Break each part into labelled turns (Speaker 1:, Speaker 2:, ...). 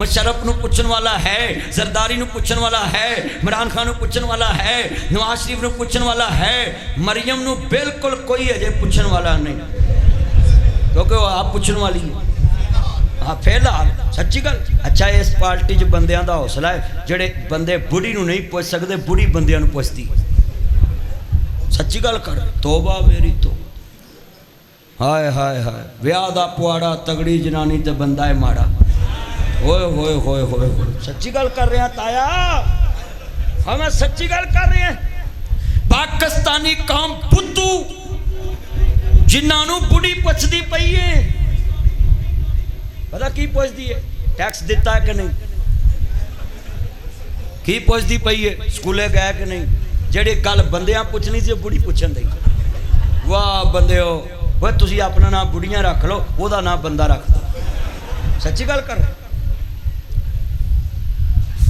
Speaker 1: मुशर्रफ नूं पुछण वाला है, जरदारी नूं पुछण वाला है, इमरान खान नूं पुछण वाला है, नवाज शरीफ नूं पुछण वाला है, मरियम नूं बिल्कुल कोई अजे पुछण वाला नहीं, क्योंकि वो आप पुछण वाली है। हाँ फिलहाल सच्ची गल। अच्छा इस पार्टी च बंदियां दा हौसला है जेड़े बंदे बुढ़ी नूं नहीं पुछ सकते, बुढ़ी बंदियां नूं पुछदी। सच्ची गल कर, तोबा मेरी तो। हाय हाय हाय, ब्याह दा पुआड़ा, तगड़ी जनानी ते बंदा है माड़ा। होए होए होए होए होए, सच्ची गल कर रहे हैं ताया, हम सच्ची गल कर रहे हैं। पाकिस्तानी कौम बुद्धू जिन्होंने बुढ़ी पुछदी पई है, पता की पुछदी है? टैक्स दिता है कि नहीं, की पुछदी पई है? स्कूले गए कि नहीं? जेड़ी गल बंदियां पुछनी सी बुढ़ी पुछन दी। वाह बंदे हो, वह तुसी अपना नाम बुढ़ियां रख लो, ओदा नाम बंदा रख दो। सच्ची गल कर।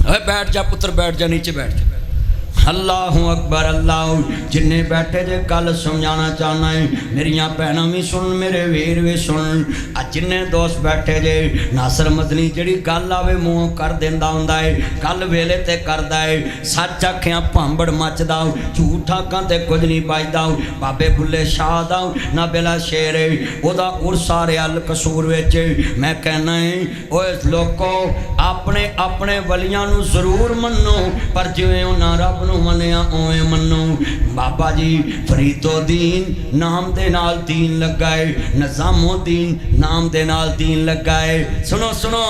Speaker 1: अरे बैठ जा पुत्र, बैठ जा, नीचे बैठ जा। अल्लाहु अकबर, अल्लाह। जिन्ने बैठे जे गल समझाना चाहना है, मेरिया भैन भी सुन, मेरे वीर भी सुन। जिन्ने दोस्त बैठे जे, नासर मदनी जी गल आवे मूँह कर देंदा हुंदा है, गल वेले ते करदा है। सच आखिया भांबड़ मचदा, झूठ आखां ते कुछ नहीं बचदा। बाबे बुल्ले शाह दा ना बेला शेर है, ओदा उर्स आ रहा अल कसूर विच। मैं कहना है ओए लोको, अपने अपने वलियां नूं जरूर मन्नो, पर जिवें उन्हां रब नूं मनिया उवें मन्नो। बाबा जी फरीदोदीन नाम दे नाल दीन लगा है, निज़ामुद्दीन नाम दे नाल दीन लगा है। सुनो सुनो,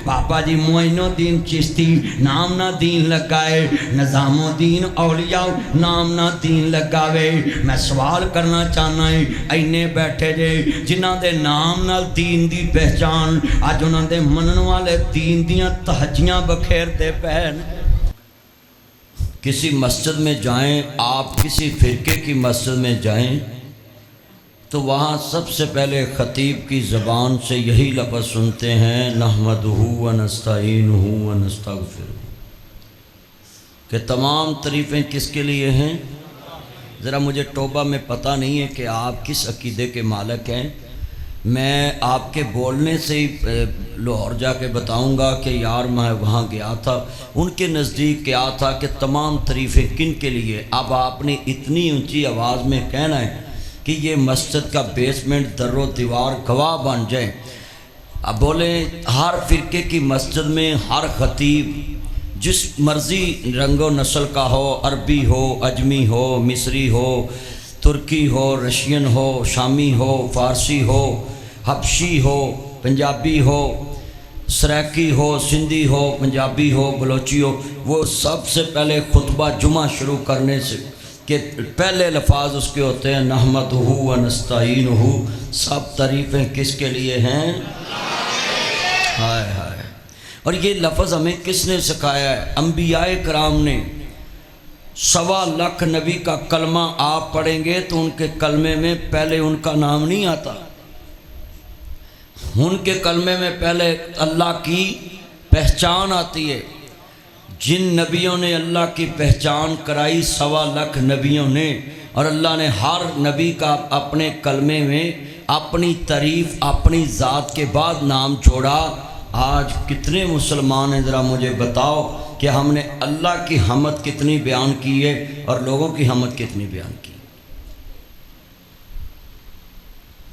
Speaker 1: बाबा जी मोइनुद्दीन चिश्ती नाम ना दीन लगा है, निज़ामुद्दीन औलिया नाम ना दीन लगा वे। मैं सवाल करना चाहना है, इन्ने बैठे जे जिन्हां दे नाम नाल दीन दी पहचान, अज उन्हां दे मनन वाले दीन दियां तहजियां बखेरते पैन। किसी मस्जिद में जाएं आप, किसी फ़िरके की मस्जिद में जाएं तो वहाँ सबसे पहले ख़तीब की ज़बान से यही लफ्ज़ सुनते हैं, नहमदुहु व नस्तईनुहु व नस्तगफिरुहु, कि तमाम तारीफ़ें किसके लिए हैं? ज़रा मुझे तौबा में पता नहीं है कि आप किस अक़ीदे के मालिक हैं। मैं आपके बोलने से ही लाहौर जाके बताऊंगा कि यार मैं वहाँ गया था, उनके नज़दीक क्या था कि तमाम तारीफ़ें किन के लिए। अब आपने इतनी ऊंची आवाज़ में कहना है कि ये मस्जिद का बेसमेंट दर्रो दीवार गवाह बन जाए। अब बोले हर फ़िरके की मस्जिद में हर ख़तीब जिस मर्ज़ी रंगो नस्ल का हो, अरबी हो, अजमी हो, मिस्री हो, तुर्की हो, रशियन हो, शामी हो, फ़ारसी हो, हबशी हो, पंजाबी हो, सराकी हो, सिंधी हो, पंजाबी हो, बलोची हो, वो सबसे पहले खुतबा जुमा शुरू करने से कि पहले लफाज उसके होते हैं नहमदुहु व नस्तईनुहु। सब तारीफ़ें किसके लिए हैं? हाय हाय। और ये लफ्ज़ हमें किसने सिखाया है? अंबियाए कराम ने। 1.25 लाख नबी का कलमा आप पढ़ेंगे तो उनके कलमे में पहले उनका नाम नहीं आता, उनके कलमे में पहले अल्लाह की पहचान आती है। जिन नबियों ने अल्लाह की पहचान कराई 1.25 लाख नबियों ने, और अल्लाह ने हर नबी का अपने कलमे में अपनी तारीफ़ अपनी ज़ात के बाद नाम जोड़ा। आज कितने मुसलमान हैं ज़रा मुझे बताओ कि हमने अल्लाह की हमद कितनी बयान की है और लोगों की हमद कितनी बयान की।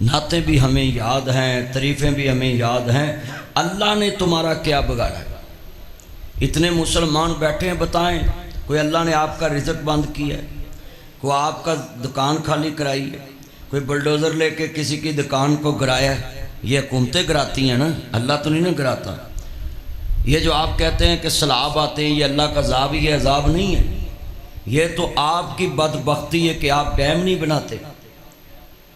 Speaker 1: नाते भी हमें याद हैं, तारीफ़ें भी हमें याद हैं। अल्लाह ने तुम्हारा क्या बिगाड़ा? इतने मुसलमान बैठे हैं, बताएं कोई अल्लाह ने आपका रिज़्क़ बंद किया है? कोई आपका दुकान खाली कराई है? कोई बुलडोज़र लेके किसी की दुकान को गिराया है? ये हुकूमतें गिराती हैं ना, अल्लाह तो नहीं ना गिराता। ये जो आप कहते हैं कि सैलाब आते हैं, ये अल्लाह का अज़ाब, ये अज़ाब नहीं है, ये तो आपकी बदबख्ती है कि आप डैम नहीं बनाते।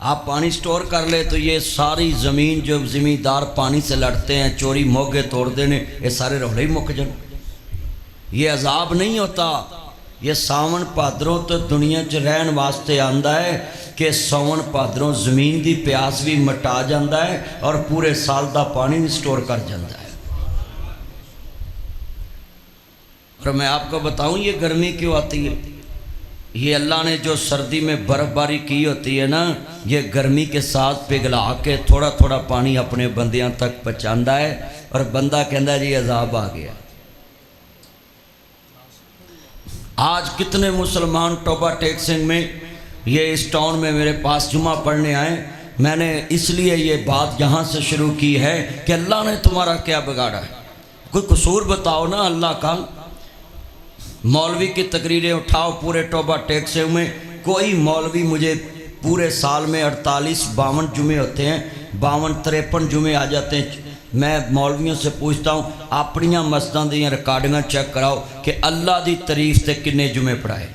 Speaker 1: आप पानी स्टोर कर ले तो ये सारी ज़मीन जो ज़मींदार पानी से लड़ते हैं, चोरी मोगे तोड़ देने, ये सारे रोड़े ही मुक जान। ये अज़ाब नहीं होता, ये सावन भादरों तो दुनिया च रहन वास्ते आंदा है कि सावन भादरों ज़मीन की प्यास भी मिटा जाता है और पूरे साल का पानी भी स्टोर कर जाता है। और मैं आपको बताऊं ये गर्मी क्यों आती है? ये अल्लाह ने जो सर्दी में बर्फ़बारी की होती है ना, ये गर्मी के साथ पिघला के थोड़ा थोड़ा पानी अपने बंदियां तक पहुँचाता है और बंदा कहता जी अजाब आ गया। आज कितने मुसलमान टोबा टेक सिंह में, ये इस टाउन में मेरे पास जुमा पढ़ने आए। मैंने इसलिए ये बात यहाँ से शुरू की है कि अल्लाह ने तुम्हारा क्या बिगाड़ा है, कोई कसूर बताओ ना अल्लाह का। मौलवी की तकरीरें उठाओ पूरे टोबा टेक सिंह में, कोई मौलवी मुझे पूरे साल में 48-52 जुमे होते हैं, 52-53 जुमे आ जाते हैं। मैं मौलवियों से पूछता हूँ अपनियां मस्जिदां दी रिकॉर्डिंगां चेक कराओ कि अल्लाह दी तारीफ ते किन्ने जुमे पढ़ाए।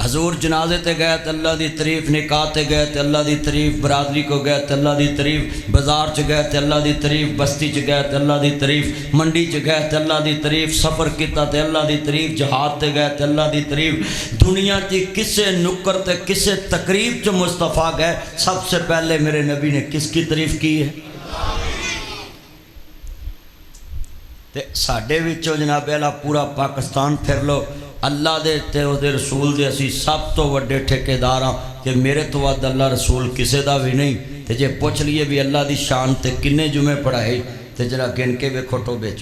Speaker 1: हजूर जनाजे ते गए तो अल्लाह दी तारीफ, निकाह ते गए तो अल्लाह दी तारीफ, बरादरी को गए तो अल्लाह दी तारीफ, बाजार च गए तो अल्लाह दी तारीफ, बस्ती च गए तो अल्लाह दी तारीफ, मंडी च गए तो अल्लाह दी तारीफ, सफ़र किया तो अल्लाह दी तारीफ, जहाद ते गए तो अल्लाह दी तारीफ। दुनिया की किसे नुक्कर ते किसे तकरीब च मुस्तफ़ा गए, सबसे पहले मेरे नबी ने किसकी तारीफ की है? ते साडे विचों जनाब अल्लाह पूरा पाकिस्तान फिर लो, अल्लाह दे ते उहदे रसूल दे असी सब तो वड्डे ठेकेदार हाँ कि मेरे तो वध अल्लाह रसूल किसे दा भी नहीं। ते जे पुछ लीए भी अल्लाह दी शान ते किन्ने जुमे पढ़ाए ते जरा गिन के वेखो टोबे च।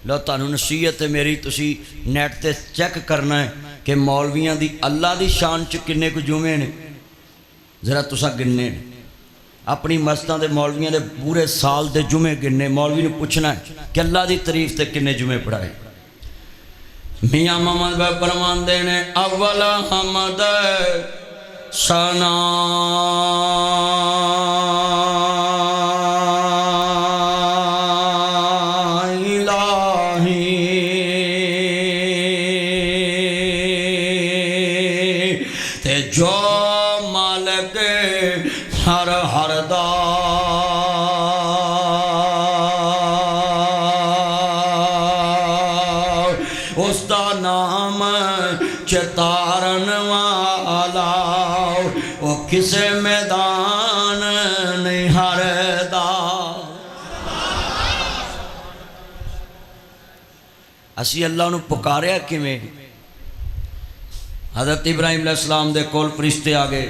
Speaker 1: लो तुहानूं नसीहत है मेरी, तुसी नैट ते चैक करना है कि मौलवियां दी अल्लाह दी शान च किन्ने कुछ जुमे ने, जरा तुसा गिनने ने। अपनी मस्जिदां दे मौलवियां दे पूरे साल दे जुमे गिनने, मौलवी नूं पुछना है कि अल्लाह दी तारीफ ते किन्ने जुमे पढ़ाए। मियां मोहम्मद भाई फरमांदे ने अव्वल हमद सना इलाही ते जो मालिक हर हर दा उसका नाम चितारन वाला, वो किसे मैदान नहीं हारदा। असी अल्लाह नूं पुकारिया किवें? हज़रत इब्राहिम अलैहिस्सलाम दे कोल फरिश्ते आ गए,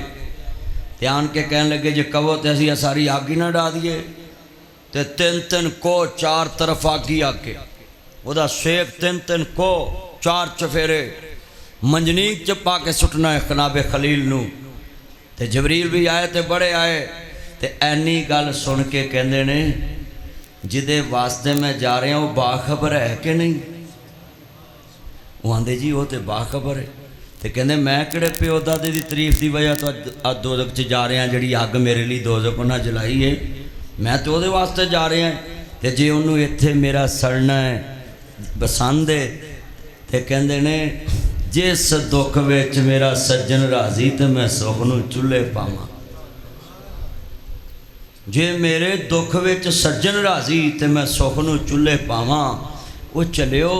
Speaker 1: ध्यान के कहने लगे जे कहो तो असी सारी आग ही ना डा दिए। ते 3-3 को चार तरफ आगी आके उदा शेख 3-3 को 4 चफेरे मंजनीक च पा के सुटना है खनाबे खलील नूं। ते जबरील भी आए ते बड़े आए ते ऐनी गल सुन के कहंदे ने जिदे वास्ते मैं जा रहा वो बाखबर है कि नहीं? वो आंदे जी वो तो बाखबर है। तो कहंदे मैं किहड़े प्यो दादे दी तारीफ की वजह तो अज दोजख च जा रहा, जिहड़ी अग मेरे लिए दोजख उन्हें जलाई है, मैं तो वो वास्ते जा रहा। तो जे उन्होंने इत्थे मेरा सड़ना है पसंद है तो कहते ने जिस दुख विच मेरा सज्जन राजी तो मैं सुख नूं चूल्हे पावां। जे मेरे दुख विच सज्जन राजी तो मैं सुख नूं चूल्हे पावां। वो चलियो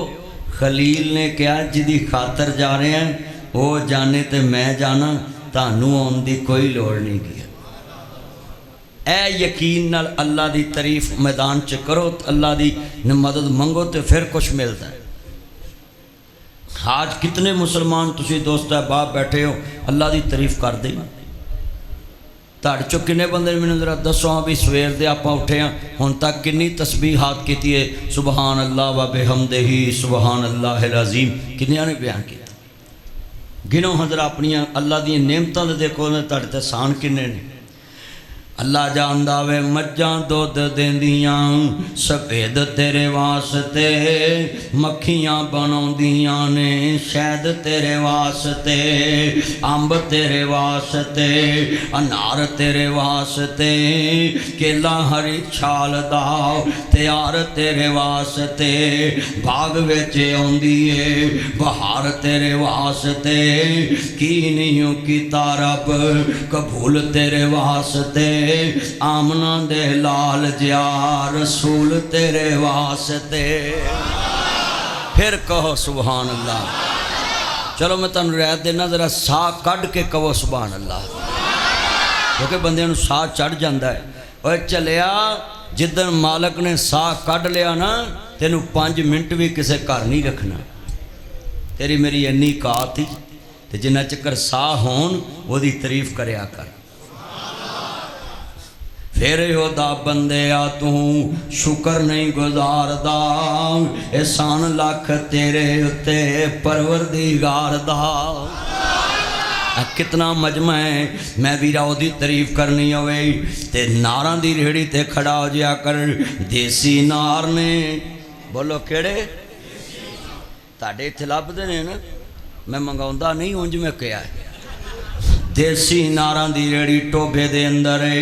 Speaker 1: खलील ने कहा जिदी खातर जा रहे हैं वो जाने तो मैं जाना, तानू आउण दी कोई लोड़ नहीं की। ए यकीन नाल अल्लाह दी तारीफ मैदान च करो तो अल्लाह दी मदद मंगो तो फिर कुछ मिलता है। आज कितने मुसलमान तुसी दोस्त है बाप बैठे हो अल्लाह दी तारीफ कर दे। तुहाडे चों किन्ने बंदे मैनूं जरा दसो भी सवेर दे आपां उठे हैं हुण तक किन्नी तस्बीहात कीती है? सुबहान अल्लाह व बिहम्दिही सुबहान अल्लाहिल अज़ीम किन्नियां ने बयान किया? गिनो हज़रा अपनियां अल्लाह दी नेमतां दे देखो तुहाडे ते सान किन्ने ने। अल्लाह जानदा वे मज्जां दुध देंदियां सफेद तेरे वास्ते, मक्खियां बनाउंदियां ने शहद तेरे वास्ते, अंब तेरे वास्ते, अनार तेरे वास्ते, केला हरी छाल दा तैयार तेरे वास्ते, बाग विच आउंदी है बहार तेरे वास्ते, की नहीं कीता रब कबूल तेरे वास्ते, आमना दे लाल जिया रसूल तेरे वास्ते। फिर कहो सुबहान अल्लाह। चलो मैं तुहानूं रियायत देना, जरा साह कढ़ के कहो सुबहान अल्लाह, क्योंकि बंदे नूं साह चढ़ जाता है। और चलिया जिदन मालक ने साह कढ़ लिया ना तेनू 5 मिनट भी किसी घर नहीं रखना। तेरी मेरी इन्नी कात ही ते जिन्ना चक्कर साह होन ओदी तारीफ करया कर। फिर ओदा बंदिया तू शुक्र नहीं गुजारदा, एहसान लख तेरे उत्ते परवरदिगार दा। कितना मजमा है, मैं वीरा ओदी तारीफ करनी होवे ते नारां दी रेहड़ी ते खड़ा हो जाया कर। देसी नार ने बोलो केड़े तुहाडे इत्थे लभदे ने ना, मैं मंगाउंदा नहीं उंज मैं कहा है। देसी नारां दी रेहड़ी टोभे दे अंदर है,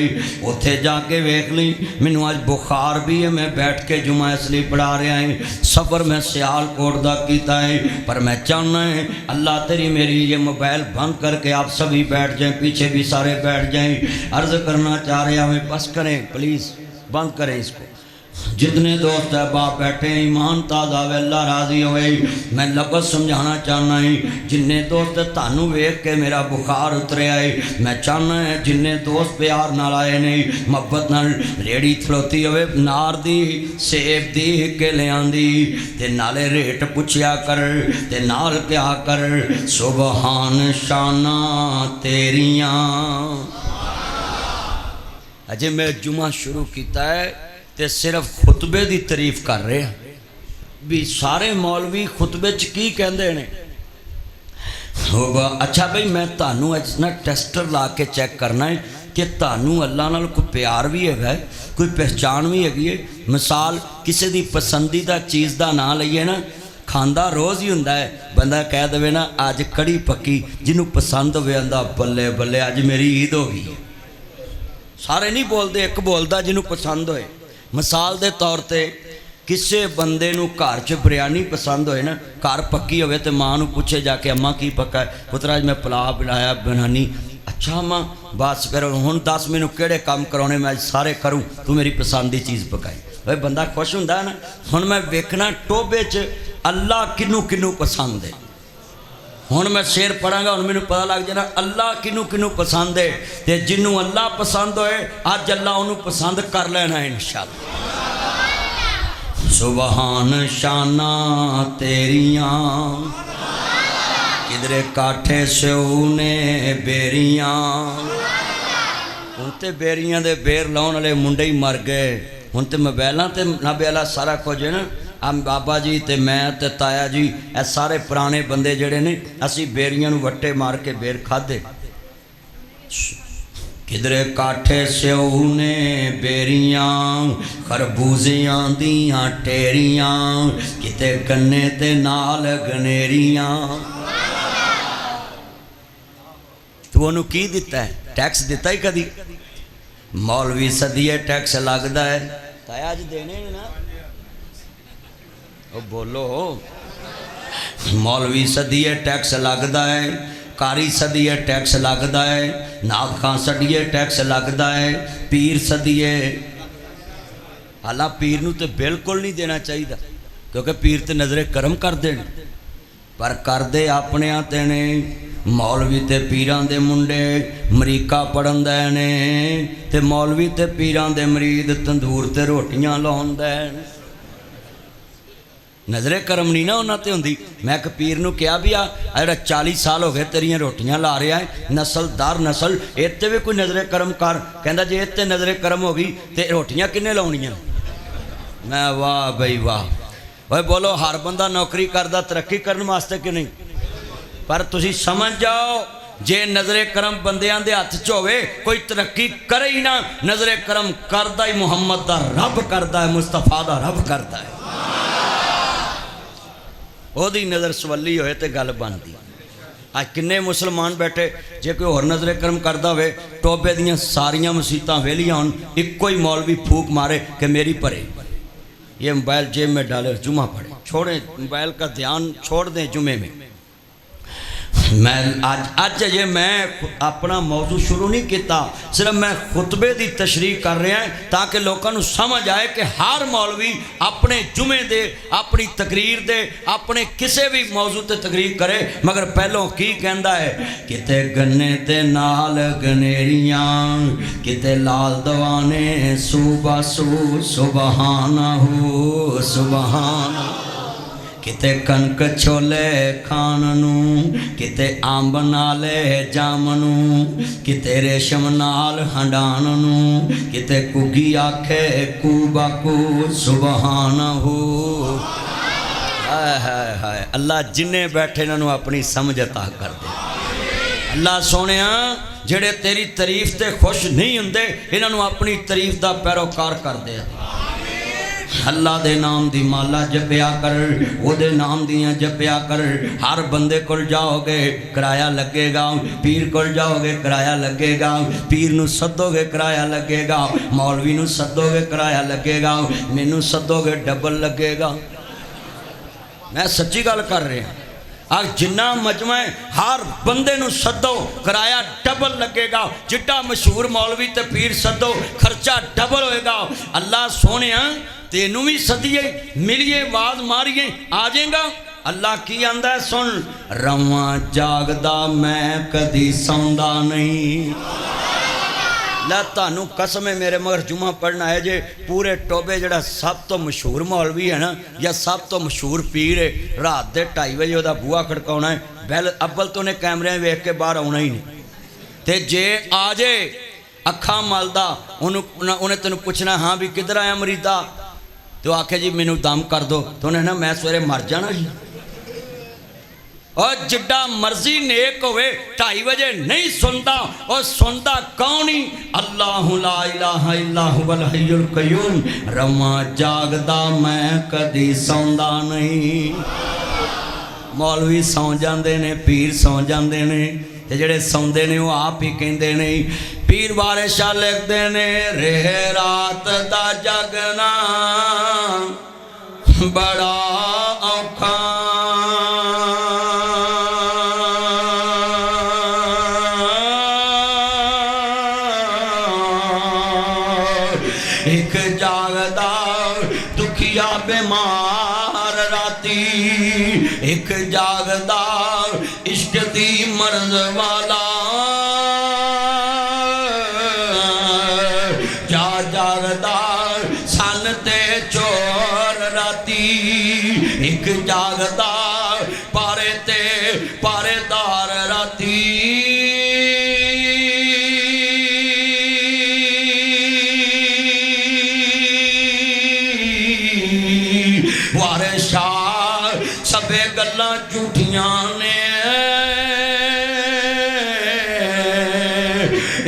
Speaker 1: उत्थे जाके वेख ली। मैनू अज बुखार भी है, मैं बैठ के जुमा इसलिए पढ़ा रहा है। सफ़र मैं सियालकोट दा कीता है, पर मैं चाहना है अल्लाह तेरी मेरी ये मोबाइल बंद करके आप सभी बैठ जाएं, पीछे भी सारे बैठ जाएं। अर्ज़ करना चाह रहा हूँ, बस करें प्लीज़, बंद करें इसको। जितने दोस्त अहबाब बैठे ईमान ताज़ा वे अल्लाह राजी होए। मैं लफ्ज़ समझाना चाहना है, जिन्ने दोस्त थानू वेख के मेरा बुखार उतरिया है, मैं चाहना है जिन्ने दोस्त प्यार नाल आए ने मुहब्बत नाल रेड़ी खलोती होवे नार दी सेब दी केले आंदी ते नाले रेट पुछया कर ते नाल क्या कर सुबहान शाना तेरियां। अजे मैं जुमा शुरू किया है ते सिर्फ खुतबे की तारीफ कर रहे हैं भी सारे मौलवी खुतबे च की कहते हैं। अच्छा भाई मैं तानू अज ना टेस्टर ला के चेक करना है कि तानू अल्लाह नाल कोई प्यार भी है, कोई पहचान भी हैगी है। मिसाल किसी की पसंदीदा चीज़ का नाम लईए ना, खांदा रोज़ ही हुंदा है, बंदा कह दे ना अज कड़ी पक्की, जिन्हों पसंद होवे आंदा बल्ले बल्ले अज मेरी ईद हो गई। सारे नहीं बोलते, एक बोलता जिन्हों पसंद होए। मिसाल के तौर पर किसी बंदे नूं घर च बिरयानी पसंद होए ना, घर पक्की होवे ते माँ नूं पूछे जाके अम्मा की पक्का है, पुत्रा अज मैं पुलाव बनाया बनानी। अच्छा अम्मा बस फिर हुण दस मैनूं किहड़े काम कराने, मैं सारे करूँ, तू मेरी पसंद की चीज़ पकाई। भाई बंदा खुश हुंदा है ना। हुण मैं वेखना टोबे च अल्लाह किनू किनू पसंद है। हुण मैं शेर पढ़ांगा, हुण मैनूं पता लग जाना अल्लाह किनू किनू पसंद है, ते जिन्नू अल्लाह पसंद होए अज अल्लाह उन्होंने पसंद कर लेना है इंशाअल्लाह। सुबहान शाना तेरियां, किधरे काठे स्यू ने बेरियां। हुण ते बेरियां दे बेर लाउण वाले मुंडे ही मर गए। हुण ते मोबाइलां ते नाबेला सारा कुछ है ना। हम बाबा जी ते मैं ते ताया जी ए सारे पुराने बंदे जड़े ने, असी बेरियां नूं वट्टे मार के बेर खाधे। किधरे काठे स्यू ने बेरियां, खरबूजियां दियां टेरियां, किते गन्ने ते नाल गनेरियां। तू उन्होंने की दिता है? टैक्स दिता ही कदी? मौलवी सदिए टैक्स लगता है, ताया अज देने ना ओ बोलो। मौलवी सदिए टैक्स लगता है, कारी सदिए टैक्स लगता है, नाग खां सदिए टैक्स लगता है, पीर सदिए। हालां पीर नूं तो बिल्कुल नहीं देना चाहिए, क्योंकि पीर तो नज़रे करम करते हैं, पर करते अपने ते ने। मौलवी ते पीरां दे मुंडे अमरीका पढ़न दे ने, ते मौलवी ते पीरां दे मरीद तंदूर ते रोटियां लाउण दे। नज़रे करम नहीं ना उन्होंने होंगी। मैं एक पीर नूं कहा भी आ जिहड़ा 40 साल हो गए तेरियां रोटियां ला रहा है, नस्ल दर नस्ल इत्ते भी कोई नज़रे करम कर। कहता जे इत्ते नज़रे करम हो गई तो रोटियां किन्ने लाउणियां? मैं वाह बई वाह। ओए बोलो, हर बंदा नौकरी करदा तरक्की करने वास्ते कि नहीं? पर तुसी समझ जाओ, जे नज़रे करम बंदियां दे हत्थ च होवे कोई तरक्की करे ही ना। नज़रे करम करदा ही मुहम्मद दा रब करदा है, मुस्तफा दा रब करदा है। ओदी नज़र सवली होए तो गल बनती। अज किन्ने मुसलमान बैठे, जे कोई होर नज़रे करम करदा होवे, टोबे दियां सारियां मसीतां वेलियां होन, इक्को ही मौलवी फूक मारे कि मेरी भरे। ये मोबाइल जेब में डाले, जुमा पढ़े, छोड़ें मोबाइल का ध्यान, छोड़ दें जुमे में। मैं अज अजे मैं अपना मौजू शुरू नहीं किया, सिर्फ मैं खुतबे की तशरीह कर रहा है ताकि लोगों को समझ आए कि हर मौलवी अपने जुमे दे, अपनी तकरीर दे, अपने किसी भी मौजू ते तकरीर करे, मगर पहलों की कहता है, किते गन्ने ते नाल गनेरियां, किते लाल दवाने सूबा सू सुबहाना हो सुबहाना। किते कनक छोले खान नूं, किते अंब नाले जाम नूं, किते रेशम नाल हंडान नूं, किते कुगी आखे कू बाकू सुबहान हो। हाय हाय हाय अल्लाह जिन्ने बैठे इन्हों अपनी समझ अता कर दे। अल्लाह सोने जेड़े तेरी तारीफ ते खुश नहीं हुंदे इन्हों अपनी तारीफ का पैरोकार कर दे। अल्लाह दे नाम दी माला जपिया कर, ओदे नाम दियाँ जपिया कर। हर बंदे कोल जाओगे किराया लगेगा, पीर कोल जाओगे किराया लगेगा, पीर नूं सदोगे किराया लगेगा, मौलवी नूं सदोगे किराया लगेगा, मैनू सदोगे डबल लगेगा। मैं सच्ची गल कर रहा। जिन्ना मजमा है हर बंदे नूं सदो किराया डबल लगेगा। जिड्डा मशहूर मौलवी ते पीर सदो खर्चा डबल होएगा। अल्लाह सोने तेनू भी सदिए मिलिए आवाज मारिए आ जाएगा। अल्लाह की आंदा है सुन, रवां जागदा मैं कदी सौंदा नहीं। ला तानू कसम है मेरे मगर जुमा पढ़ना है जे पूरे टोबे जड़ा सब तो मशहूर मौलवी है ना या सब तो मशहूर पीर है, रात के 2:30 बजे वह बूहा खड़काना है, बैल अव्वल तो उन्हें कैमरे वेख के बाहर आना ही नहीं। तो जे आ जाए अखा मलदा उन्हें तेन पूछना हाँ भी किधर आया मरीदा, तो आखे जी मैनू दम कर दो, तो उन्हें ना मैं सवेरे मर जाना जी। और जिड्डा मर्जी नेक होवे 2:30 बजे नहीं सुनता, और सुनता कौन ही अल्लाह ला इलाहा इल्ला हुवल हय्युल कय्यूम। रवां जागदा मैं कदी सौंदा नहीं। मौलवी सौ जाते ने, पीर सौ जाते ने, ते जेड़े सौंदे ने वो आप ही कहते ने। पीर बारे शाह लिखते ने रेह रात दा जगना बड़ा औखा, एक जागदा दुखिया बीमार राती, एक जागदा इश्क दी मर्ज वाला, जा जागदा सन ते चोर राती, एक जागदा पारे ते पारेदार राती। वारे शाह सबे गल्लां झूठियां ने,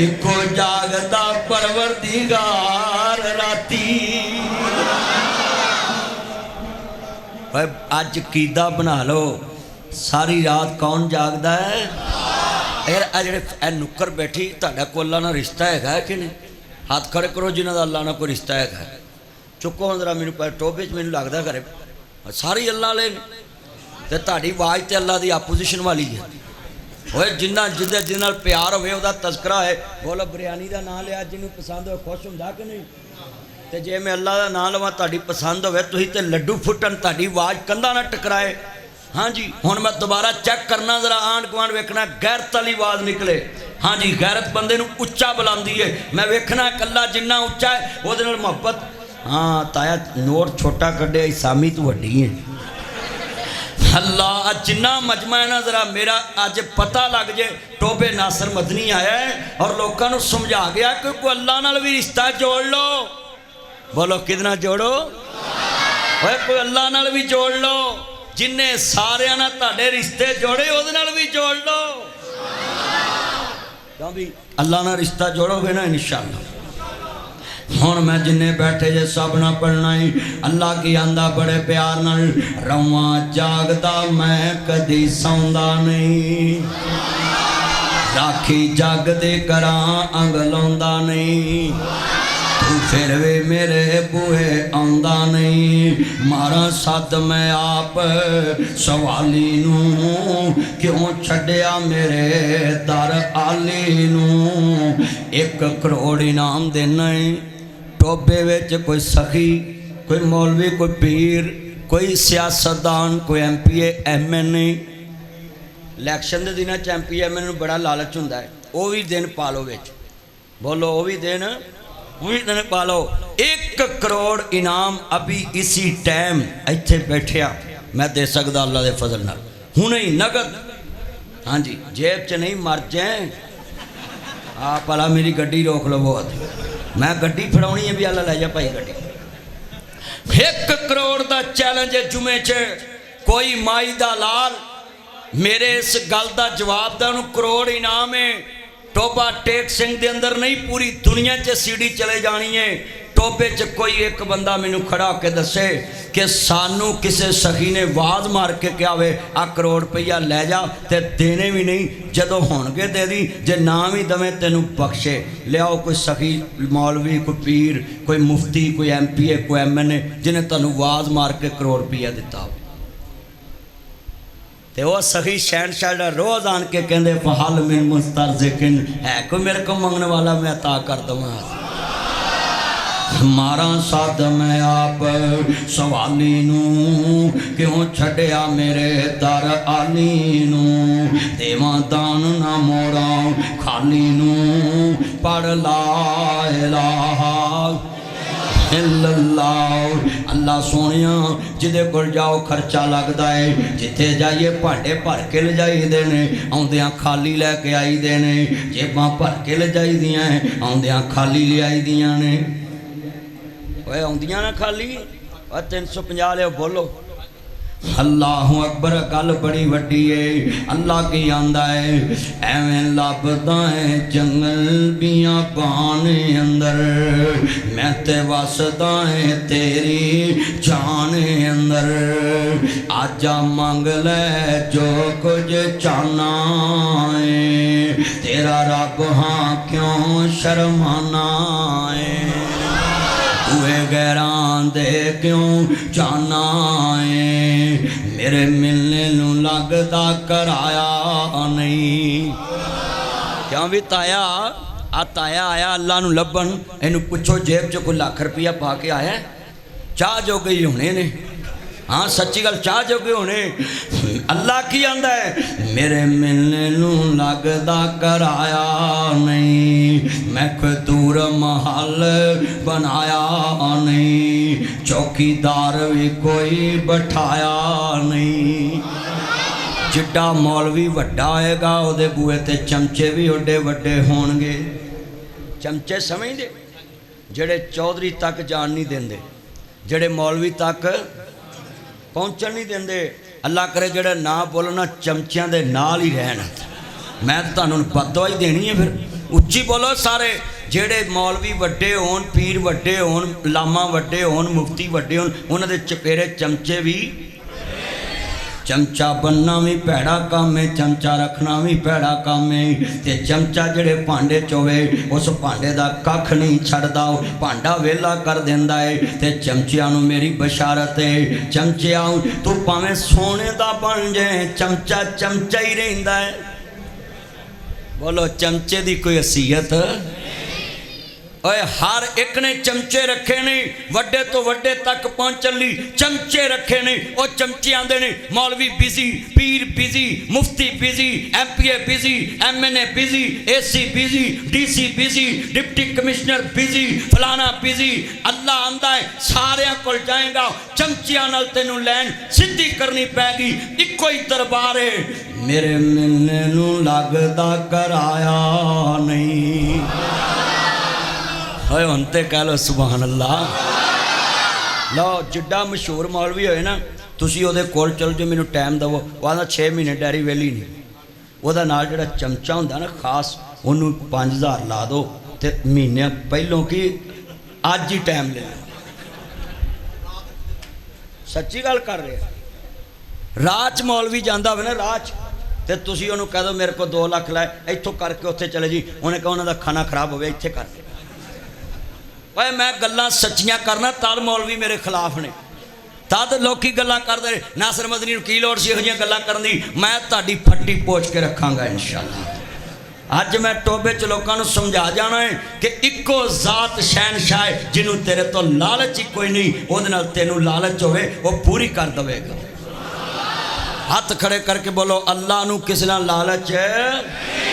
Speaker 1: इको जागदा परवरदिगार राती। अज कीदा बना लो, सारी रात कौन जागदा है? यार आ जेड़े नुक्कर बैठी तुहाडा कोई अल्लाह नाल रिश्ता है कि नहीं? हाथ खड़े करो जिन्हां दा अल्लाह नाल कोई रिश्ता है। चुको जरा मैनू टोबे च मैनू लगता करे सारी अल्लाह वाले तो ताड़ी आवाज़ तो अल्लाह की आपोजिशन वाली है। ओए जिन्ना जिन्ना प्यार होवे तस्करा है। बोलो बिरयानी का नाम लिया जिन्होंने पसंद हो खुश होंदा कि नहीं? तो जे मैं अल्लाह का नाम लवां ताड़ी पसंद होवे तुसीं ते लड्डू फुटन ताड़ी आवाज़ कंधा ना टकराए। हाँ जी हुण मैं दोबारा चेक करना जरा आंढ गुआंढ वेखना गैरत वाली आवाज़ निकले। हाँ जी गैरत बंदे नूं उच्चा बुलांदी है। मैं वेखना कल्ला जिन्ना उच्चा है उहदे नाल मुहब्बत। हाँ ताया नोट छोटा कढ़े सामी तू वड्डी है। अल्लाह जिन्ना मजमा है ना जरा मेरा अज पता लग जाए। टोबे नासर मदनी आया है और लोगों को समझा गया कि कोई अल्लाह नाल भी रिश्ता जोड़ लो। बोलो किदना जोड़ो? कोई अल्लाह नाल भी जोड़ लो। जिन्हें सारे ना ताड़े रिश्ते जोड़े उहदे नाल भी जोड़ लो। क्यों भी अल्लाह नाल रिश्ता जोड़ोगे ना इंशाअल्लाह। हुण मैं जिन्ने बैठे जे सब ना पढ़ना ही अल्लाह की आंदा बड़े प्यार नाल रवां जागदा मैं कदी सौंदा नहीं। राखी जग दे करां अंग लाउंदा नहीं। तू फिर वे मेरे बूहे आउंदा नहीं। मारा सद मैं आप सवाली नूं क्यों छड्डिया मेरे दर आली नूं। 1 करोड़ इनाम देना है। टोबे विच कोई सखी कोई मौलवी कोई पीर कोई सियासतदान कोई MPA MNA इलैक्शन के दिन MP MNA बड़ा लालच हुंदा है। वो भी दिन पालो विच। बोलो वो भी दिन पालो। 1 करोड़ इनाम अभी इसी टाइम इत्थे बैठिया मैं दे सकदा अल्लाह दे फजल नाल हुणे ही नगद। हाँ जी, जेब च नहीं मर जाए आप भला मेरी गड्डी रोक लो बहुत, मैं गड्डी फड़ाउणी है भी अल्लाह लै जा भाई गड्डी। 1 करोड़ का चैलेंज है जुमे च, कोई माई दा लाल मेरे इस गल का जवाब दा उन्होंने करोड़ इनाम है। टोबा टेक सिंह दे अंदर नहीं पूरी दुनिया च सीढ़ी चले जानी है। टोबे च कोई एक बंदा मैनू खड़ा होकर दसे कि सानू किसी सखी ने आवाज मार के क्या वे आ करोड़ रुपया लै जा, ते देने भी नहीं, जदों होणगे दे दी, जे ना भी दवे तेनू बख्शे। लियाओ कोई सखी मौलवी, कोई पीर, कोई मुफ्ती, कोई MPA, कोई MNA जिन्हें तुहानू आवाज मार के करोड़ रुपया दिता हो। ते वो सखी शहनशाह रोज आन के कहते फहल मिन मुस्तरज़िकिन, है कोई मेरे को मंगने वाला मैं अता कर दवा। मारा साध मैं आप सवाली नू, क्यों छड़िया मेरे दर आली नू, देवा दान ना मोड़ा खाली नू, पढ़ ला इलाहा अल्लाह सोनिया जिदे कोल जाओ खर्चा लगता है, जिथे जाइए भांडे भर के ले जाईदे ने, आउंदियां खाली लैके आईदे ने, जेबां भर के ले जाईदियां आउंदियां खाली ले आईदियां ने। ओए आउंदियां ना खाली 350 लियो बोलो अल्लाह अकबर। गल बड़ी वड्डी है। अल्लाह की आंदा है एवें लभदा है जंगल बियां पाने अंदर, मैं ते वसदा है तेरी जाने अंदर, आजा मंग ले जो कुछ चाहना है, तेरा रब हाँ क्यों शर्माना है, हुए गैरान दे क्यों जाना है, मेरे मिलने नू लगदा कराया नहीं। क्यों भी ताया आ ताया आया अल्लाह नू लभन, इनू पुछो जेब च कोई लाख रुपया पा के आया, चाह जो गई होने ने। हाँ सच्ची गल, चाह जो गए होने। अल्लाह की आंदा है मेरे मिलने नू लगदा कराया नहीं, मैं कोई दूर महल बनाया नहीं, चौकीदार भी कोई बैठाया नहीं। जिड्डा मौलवी वड्डा होएगा उहदे बूहे ते चमचे भी ओडे वड्डे होणगे। चमचे समझदे जेड़े चौधरी तक जान नहीं देंदे, जेड़े मौलवी तक पहुँचन नहीं देंदे। अल्लाह करे जेड़ा ना बोलना चमचियां दे नाल ही रहन। मैं तुहानूं बददुआ ही देनी है, फिर उच्ची बोलो सारे। जेड़े मौलवी वड्डे होन, पीर वड्डे होन, लामा वड्डे होन, मुफ्ती वड्डे होन, उन्हां दे चपेरे चमचे भी। चमचा बनना भी भैड़ा काम है, चमचा रखना भी भैड़ा काम है। ते चमचा जेड़े भांडे चोवे उस भांडे दा कख नहीं छड़दा, भांडा वेला कर देंदा है। ते चमचियां नूं मेरी बशारत है, चमचिया तू भावें सोने दा बन जाए, चमचा चमचा ही रहिंदा है। बोलो चमचे दी कोई हसीयत। ओए हर एक ने चमचे रखे ने, वड्डे तो वड्डे तक पहुंचन ली चमचे रखे ने। और चमचे आंदे ने मौलवी बिजी, पीर बिजी, मुफ्ती busy, MPA busy, MNA busy, AC busy, DC busy, deputy commissioner busy, फलाना बिजी। अल्लाह आंदा है सारियां कोल जाएगा, चमचियां नाल तेनू लैन सीधी करनी पैगी। इको ही दरबार है, मेरे मिलने नू लगदा कराया नहीं। हुण ते कह लो सुभान अल्लाह। लो जिड्डा मशहूर मौलवी होए ना, तुसी ओहदे कोल चल जो, मैनू टाइम दवो, वो आंदा 6 महीने डैरी वेली नहीं। ओहदा नाल जिहड़ा चमचा हुंदा ना खास, उन्होंने 5000 ला दो ते महीने पहलों की अज ही टाइम ले लो। सच्ची गल कर रहे। राह च मौलवी जांदा होवे ना, राह च ते तुसी उहनूं कह दो मेरे को 2 लाख लाए, इत्थों करके उत्थे चले जी, उन्हें कहा उन्हां दा खाना खराब होवे, इत्थे करके। भाई मैं गल्लां सच्चियां करना, तद मौलवी मेरे खिलाफ ने, तद लोग गल्लां करदे नासर मदनी नूं की लोड़ सी इहो जिहियां गल्लां करन दी। मैं तुहाडी फट्टी पोच के रखांगा इंशाअल्लाह। अज मैं टोबे च लोगों नूं समझा जाना है कि इक्को जात शहनशाह है, जिन्हों तेरे तो लालच ही कोई नहीं, उहदे नाल तैनूं लालच होवे वो पूरी कर देवेगा। हाथ खड़े करके बोलो अल्लाह नूं किसी नाल लालच है।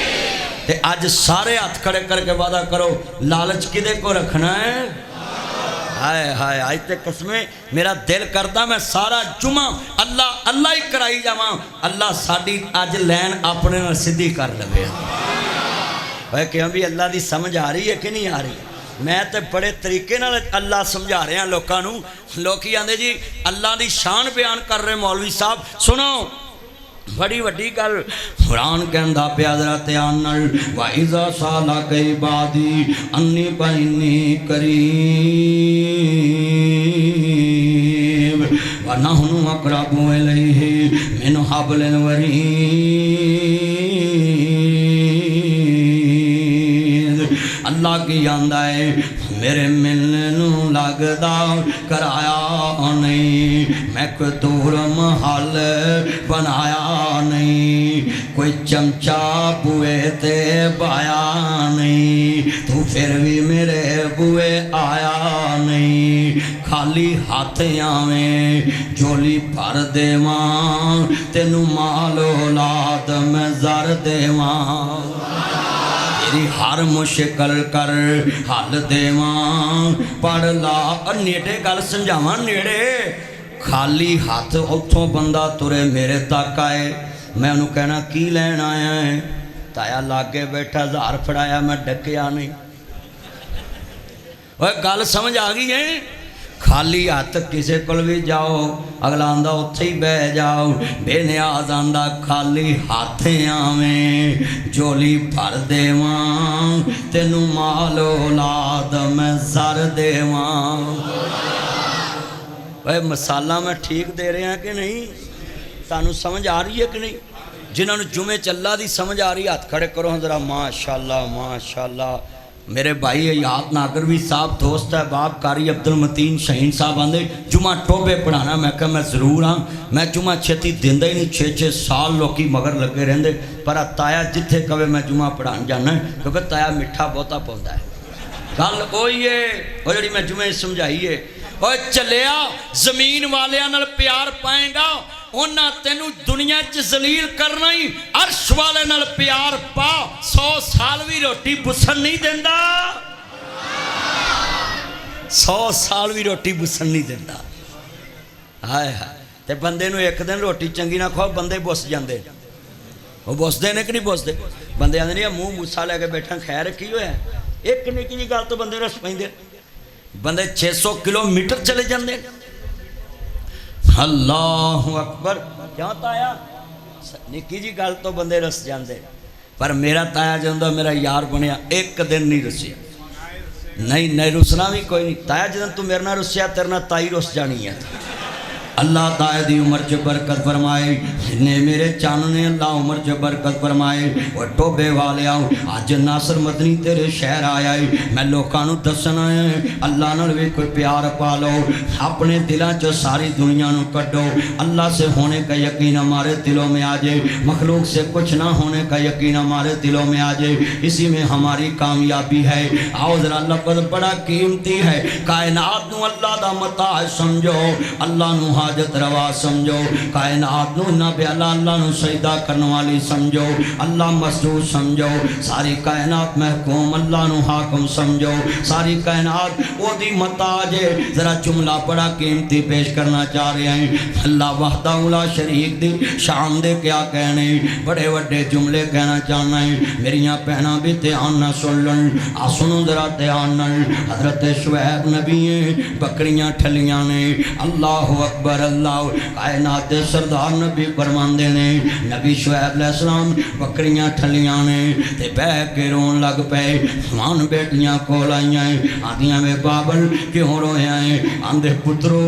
Speaker 1: ते अज सारे हाथ खड़े करके वादा करो लालच किदे को रखना है। हाय हाय आज ते कसमें मेरा दिल करता मैं सारा जुमा अल्लाह अल्लाह ही कराई जावां अल्लाह साडी अज लैन अपने नाल सीधी कर लवे भाई क्यों भी अल्लाह की समझ आ रही है कि नहीं आ रही मैं तो बड़े तरीके नाल अल्लाह समझा रहा लोगों नूं लोग आंदे जी अल्लाह की शान बयान कर रहे मौलवी साहब सुनो बड़ी वड्डी गल कुरान कहंदा पिया जरा ध्यान नाल वाइज़ा साला कई बादी अन्नी बैनी करीब व नहनु अक़रबु इलैहि मिन हब्लिल वरीद अल्लाह की आंदा है मेरे मिलने नू लगदा कराया नहीं मैं कोई दूर महल बनाया नहीं कोई चमचा बुए ते बाया नहीं तू फिर भी मेरे बुए आया नहीं खाली हाथ आवें झोली भर देवां तेनू माल औलाद मैं जर देवां हर मुश्किल कर हल देवां पढ़ ला और नेड़े गल समझावां नेड़े खाली हाथ उतों बंदा तुरे मेरे तक आए मैं उन्होंने कहना की लैन आया है ताया लागे बैठा 1000 फड़ाया मैं डकिया नहीं और गल समझ आ गई है खाली हाथ किसी को भी जाओ अगला आंदा उत्थे ही बह जाओ बेनियाज आंदा खाली हाथ आवें झोली भर देवां तेनू माल औलाद मैं जर देवां भाई मसाला मैं ठीक दे रहा कि नहीं तानू समझ आ रही है कि नहीं जिन्होंने जुमे चल्ला दी समझ आ रही हाथ खड़े करो जरा माशाल्लाह माशाल्लाह मेरे भाई याद नागरवी साहब दोस्त है बाप कारी अब्दुल मतीन शहीन साहब आंदे जुमा टोबे पढ़ाना मैं कहा मैं जरूर हाँ मैं जुमा छेती दिंदा ही नहीं 6-6 साल लोग मगर लगे रहंदे पर ताया जिथे कवे मैं जुमा पढ़ान जाना क्योंकि ताया मिठा बहुता पाउंदा है गल ओही है वो जी मैं जुमे समझाई है और चलिया जमीन वालियां नाल प्यार पाएगा उन्हें तेनू दुनिया च जलील करना ही अर्श वाले नाल प्यार पा 100 साल भी रोटी बुसन नहीं देंदा 100 साल भी रोटी बुसन नहीं देंदा हाय हाय ते बंदे नू एक दिन रोटी चंगी ना खाओ बंदे बुस जाते वो बुसते ने कि नहीं बुसते बंदे आते नहीं मूँह मूसा लैके बैठा खैर की होया एक निक्की जी गल तो बंदे रस पैंदे बंदे 600 किलोमीटर चले जाते अल्लाह अकबर क्यों ताया निक्की जी गल तो बंदे रस जाते पर मेरा ताया जो मेरा यार बनया एक दिन नहीं रुसिया नहीं रुसना भी कोई नहीं ताया जो तू मेरे नाल रुसिया तेरे नाल ताई रुस जानी है अल्लाह ताया दी उम्र च बरकत फरमाए ने मेरे चन ने अल्लाह उम्र च बरकत फरमाए और टोबे वाले आओ अज नासर मदनी तेरे शहर आया है मैं लोगों को दसन आया है अल्लाह नाल भी कोई प्यार पा लो अपने दिलों च सारी दुनिया को कड्डो अल्लाह से होने का यकीन हमारे दिलों में आ जाए मखलूक से कुछ ना होने का यकीन हमारे दिलों में आ जाए इसी में हमारी कामयाबी है आओ जरा लफ्ज़ बड़ा कीमती है कायनात नू अल्लाह दा मताज समझो अल्लाह नू हाजत रवा समझो कायनात नू ना प्याला अल्लाह नू सजदा करने वाली समझो अल्लाह मसदूर समझो सारी कायनात महकूम अल्लाह नू हाकम समझो सारी कायनात ओदी मताज है जरा जुमला बड़ा कीमती पेश करना चाह रहे हैं अल्लाह वहदहू ला शरीक दी शान दे क्या कहने बड़े बड़े जुमले कहना चाहना है मेरिया भैनां भी ध्यान ना सुन लन आ सुनो जरा ध्यान नाल हजरत शुएब नबी बकरियां ठलियां ने अल्लाह अकबर अल्लाह कायनात दे सरदार नबी फरमांदे ने नबी शुएब अलैहिस्सलाम बकरियां ठलियां ने ते बह के रोन लग पे मान बेटियां कोल आईयां आदियां वे बाबल क्यों रोया है आंदे पुत्रो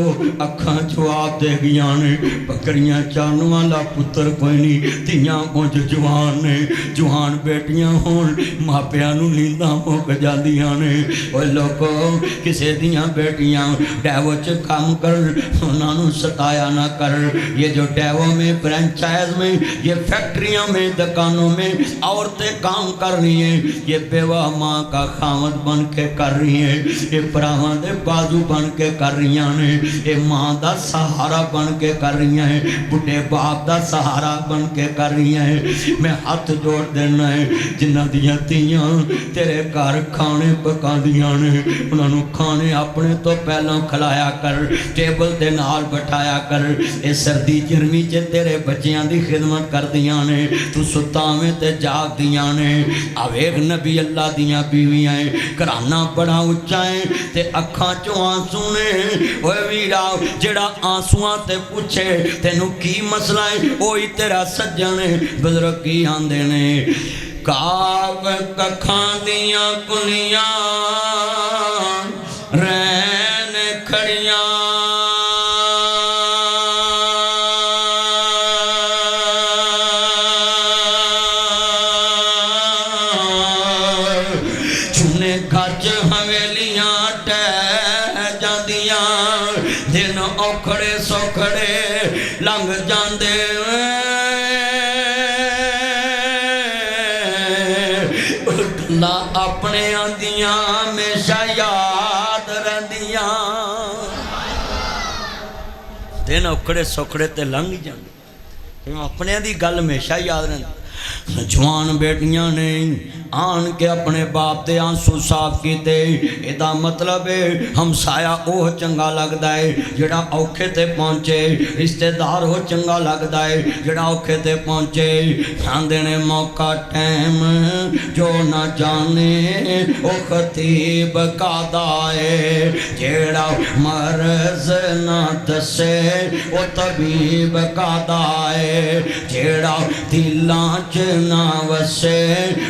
Speaker 1: अखां जवाब दे गईयां ने बकरियां चान वाला पुत्र कोई नहीं धीयां कुछ जवान ने जवान बेटियां होण मापियां नूं नींदां मुक जांदियां ने ओए लोको किसे दियां बेटियां डैवो च काम कर उन्हां नूं सताया ना कर। ये जो डेवो में, फ्रेंचाइज में, ये फैक्ट्रियों में, दुकानों में औरतें काम कर रही हैं, ये बेवा माँ का खामद बन के कर रही हैं, ये भरावां दे बाजू बन के कर रही ने, ये माँ का सहारा बन के कर रही हैं, बुढ़े बाप का सहारा बन के कर रही हैं। मैं हाथ जोड़ देना है जिन्हां दियां धीआं तेरे घर खाने पकांदियां ने, उन्होंने खाने अपने तो पहलों खिलाया कर, टेबल के नाल बिठाया कर। ये सर्दी गर्मी च तेरे बच्चों की खिदमत करदियां ने, तू सुतावें ते जागदियां ने। आवेख नबी अल्लाह दियां बीवियां, घराना बड़ा उच्चा है ते अखां चों आंसू ने। ओए वीरा जेड़ा आंसुआं ते पूछे तेनू की मसला है, ओही तेरा सज्जन है। बुजुर्ग की आंदे ने, काव कखां दियां कुलियां रैन खड़ियां, चूने गज हवेलियां टह जांदियां, दिन औखड़े सौखड़े लंघ जांदे। गल्लां अपने आंदियां हमेशा याद रहिंदियां, दिन औखड़े सौखड़े ते लंघ जांदे, अपने दी गल हमेशा याद रहिंदी। जवान बेटियां ने आन के अपने बाप के आंसू साफ किए। इहदा मतलब है हमसाया वह चंगा लगता है जिहड़ा औखे ते पहुँचे, रिश्तेदार हो चंगा लगता है जिहड़ा औखे ते पहुँचे। आंदे ने मौका टाइम जो ना जाने वो खतीब कादा है, जिहड़ा मर्ज ना दसे वो तबीब कादा है, जिहड़ा दिलां च ना वसे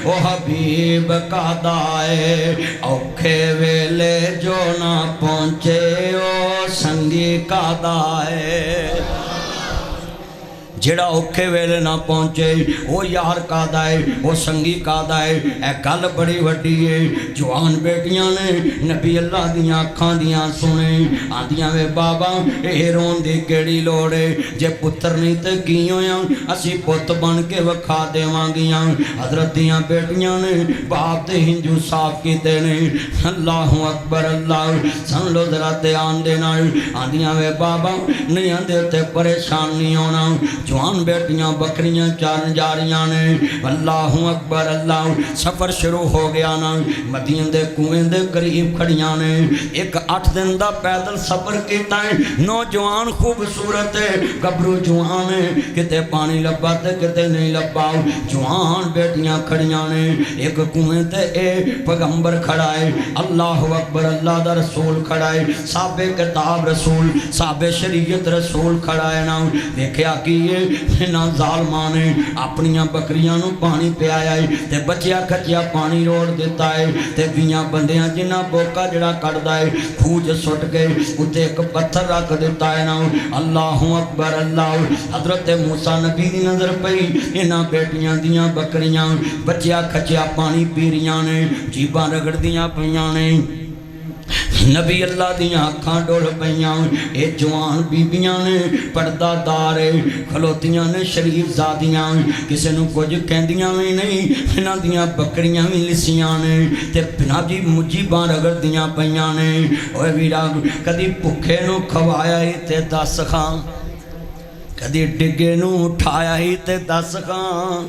Speaker 1: वो हबीब कादा है। औखे वेले जो ना पहुँचे वो संगी कादा है, जेड़ा औखे वेले ना पहुँचे वो यार कादा है, वो संगी कादा है। ए गल बड़ी वड्डी है। जवान बेटियां ने नबी अल्लाह दियां अखां दियां सुने, आंदियां वे बाबा ये रोन दी केड़ी लोड़ है, जे पुत्र नहीं तो की होया, असी पुत बन के वखा देवांगियां। हजरत दियां बेटियां ने बाप दे हिंजू साफ कीते ने। अल्लाहु अकबर अल्लाह, सुन लो जरा ध्यान दे नाल। आंदियां वे बाबा नहीं आंदे ते परेशान नहीं होना। जवान बेटियां बकरियां चारन जा रही ने। अल्लाहु अकबर अल्लाह, सफ़र शुरू हो गया ना। मदीने दे कुएं दे करीब खड़ियां ने। एक 8 दिन का पैदल सफ़र किया है। नौजवान खूबसूरत है, गबरू जवान है, किते पानी लब्भा ते किते नहीं लब्भा। जवान बेटियां खड़ियां ने। एक कुएं ते ए पैगंबर खड़ा है, अल्लाहु अकबर अल्लाह दा रसूल खड़ा है, साबे किताब रसूल, साबे शरीयत रसूल खड़ा है ना। देखिया कि इन्हां ज़ालमां ने अपनियां बकरियां नूं पानी पियाया है ते बचिया खचिया पानी रोड़ दिता है ते 20 बंदियां जिन्हां बोका जड़ा कटदा है खूह च सुट के उत्ते एक पत्थर रख दिता है ना। अल्लाहु अकबर अल्लाह। हजरत मूसा नबी दी नज़र पई, इन्हां बेटियां दियां बकरियां बचिया खचिया पानी पी रहियां ने, जीबां रगड़दियां पईयां ने। नबी अल्लाह दियां अखां डुल पईयां। ये जवान बीबियां ने पर्दादार खलोतियां ने, शरीफ जादियां, किसी नूं कुछ कहंदियां भी नहीं। इन्हां दियां बकरियां भी लिसियां ने ते बिना जी मुजीबां रगड़दियां पईयां ने। ओए वीरा कदी भुखे नूं खवाया ही ते दस खां, कदी डिगे नूं उठाया ही ते दस खां,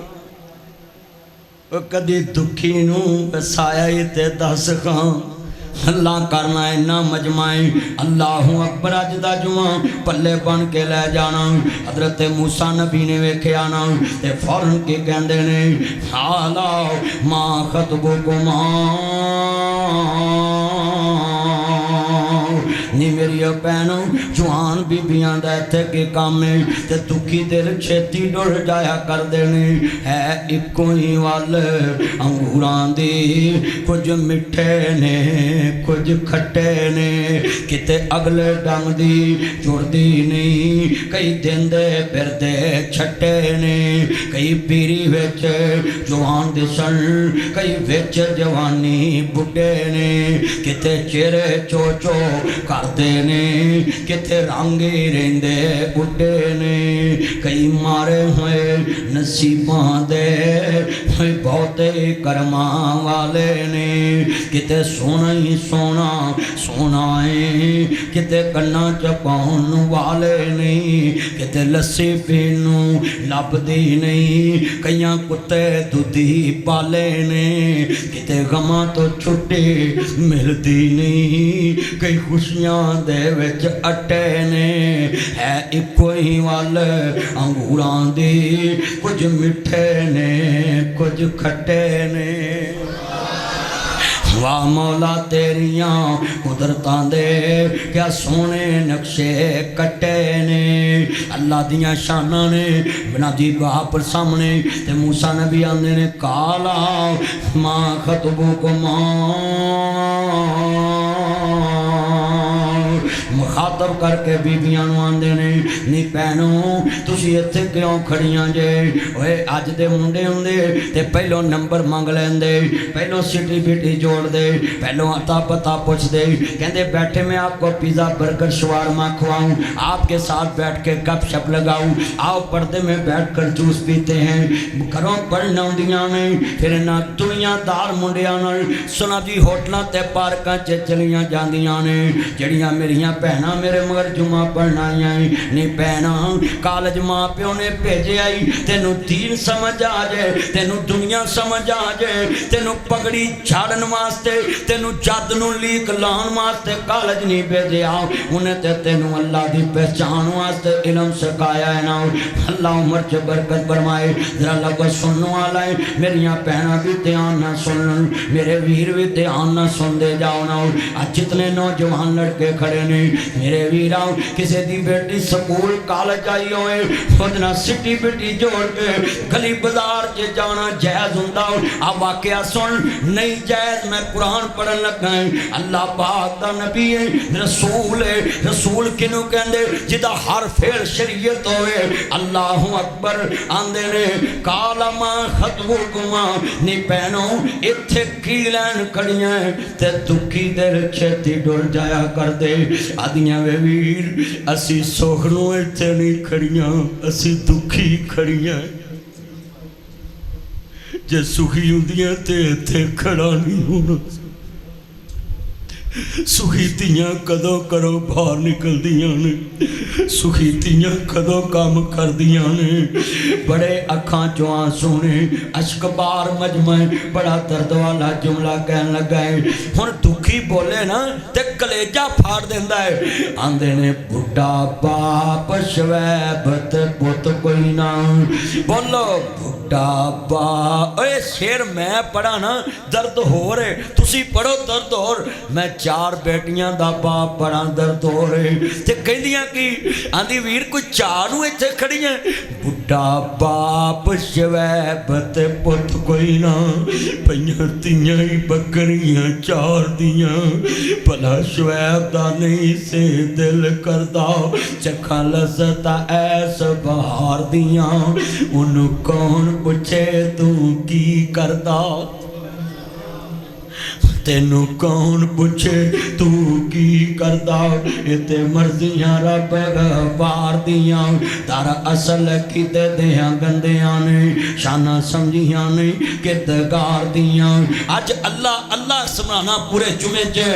Speaker 1: कदी दुखी नूं वसाया ही ते दस खां। अल्लाह करना इन्ना मजमाए। अल्लाहु अकबर अज दा जुमा पल्ले बन के लै जाना। हजरत मूसा नबी ने वेख्या ना ते फौरन के कहंदे ने, आला मां खतबुकुमा, नी मेरी भैनों जवान बीबियां दा इत्थे के काम है ते दुखी दिल छेती डुल जाया करदे ने। है इक्को ही वल अंगूरां दी, कुछ मिठे ने कुछ खट्टे ने, किते अगले डंग दी जुड़दी नहीं, कई देंदे फिरदे छट्टे ने, कई पीरी विच जवान दिसन, कई विच जवानी बुढ़े ने, किते चेहरे चो चो कर करते ने किते रंगे रेंदे उड्डे ने कई मारे हुए नसीबां दे बहुते कर्मा वाले ने किते सोना ही सोना सोना है किते कन्ना च पाउन वाले नहीं किते लस्सी पीनू लभदी नहीं कईयां कुत्ते दुधी पाले ने किते गमां तो छुट्टी मिलती नहीं कई खुशियां दे विच अट्टे ने है इको ही वल अंगूरां दी कुछ मिठे ने कुछ खट्टे ने वाह मौला तेरियां कुदरतां दे क्या सोने नक्शे कट्टे ने अल्लाह दियां शानां ने बिना दी बाप सामने ते मूसा नबी आंदे ने काला मां खतबुकुमा मुखातब करके बीबियां आंदे ने नी भैनों तुसी इत्थे क्यों खड़ियां जे ओए अज दे मुंडे हुंदे ते पहलों नंबर मंग लैंदे पहलों सिटी बिटी जोड़ दे पहलों अता पता पूछ दे कहते बैठे मैं आपको पिज़्ज़ा बर्गर शवारमा खवाऊं आपके साथ बैठ के गप शप लगाऊं आओ पर्दे में बैठ कर जूस पीते हैं घरों पढ़न आउंदियां ने फिर ना दुनियादार मुंडियां नाल सुना जी होटलों ते पार्कां च चलियां जांदियां ने जड़ियां मेरियां भैनां मेरे मगर जुमा पढ़न आईयां नी भैना कॉलेज माँ प्यो ने भेजे आई तेनू दीन समझ आ जाए तेनू दुनिया समझ आ जाए तेनू पगड़ी झाड़न वास्ते तेनू जद नू लीक लाउण वास्ते कॉलेज नहीं भेजिया उन्हें ते तेनू अल्लाह दी पहचान वास्ते इलम सिखाया है ना अल्लाह उम्र च बरकत फरमाए जरा लफ्ज़ सुनने वाला है मेरियां भैनां भी ध्यान ना सुनन मेरे वीर भी ध्यान ना सुनते जाओ ना आज जितने नौजवान लड़के खड़े ने मेरे वीरा किसी दी बेटी स्कूल कॉलेज आई होए खुद ना सिटी बिटी जोड़ के गली बाजार च जाना जायज़ हुंदा आ वाकया सुन नहीं जायज़ मैं कुरान पढ़न लगा अल्लाह पाक दा नबी है रसूल किनू कहंदे जिदा हर फेल शरीयत होवे अल्लाहु अकबर आंदे ने कालमा खतबुकुमा नी भैनों इत्थे की लैन खड़ियां ते दुखी दिल छेती डुल जाया कर दे आदियां वे वीर असी सोखनों इत्थे नहीं खड़ियां असी दुखी खड़ियां जे सुखी हुंदियां ते इत्थे खड़ा नहीं होना सुखी तियां कदों करो बाहर निकलदियां ने सुखी तियां कदों काम करदियां ने बड़े अखां चों आंसू ने अश्क बार मजमा बड़ा दर्द वाला जुमला कहन लगा है हुण दुखी बोले ना ते कलेजा फाड़ देंदा है आंदे ने बुढ़ा बाप शवैब ते पुत कोई ना बोलो बुढ़ा बाप ओए शेर मैं पढ़ा ना दर्द हो रहे तुसी पढ़ो दर्द हो मैं चार बेटियां दा बाप बड़ा दर्द हो रहे ते कहदियां कि आंदी वीर कोई चार नूं इत्थे खड़ियां बुढ़ा बाप शवैब ते पुत कोई ना पईयां तियां ही बकरियां चार दियां भला शवैब दा नहीं से दिल करदा चखा लज़्ज़त ऐस बहार दियां उन्हूं कौन पुछे तू की करदा तेनू कौन पूछे तू की करदा इते मर्जियां रब बार दियां तारा असल किते दियां गंदियां ने शाना समझियां ने किरदगार दियां अज अल्लाह अल्लाह सुनाना पूरे जुमे च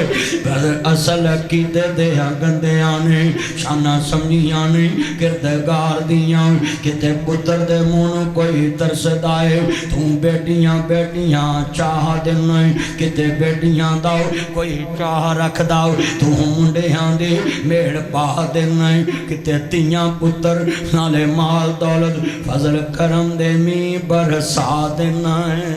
Speaker 1: पर असल किते दियां गंदियां ने शाना समझियां ने किरदगार दियां किते पुत्र दे मुंह नूं कोई तरसदा है तू बेटियां बेटियां चाह देना किते बेटियां दा कोई चाह रखदा तू मुंडियां दे मेड़ पा देना किते तियां पुत्र नाले माल दौलत फजल करम दे मी बरसा देना है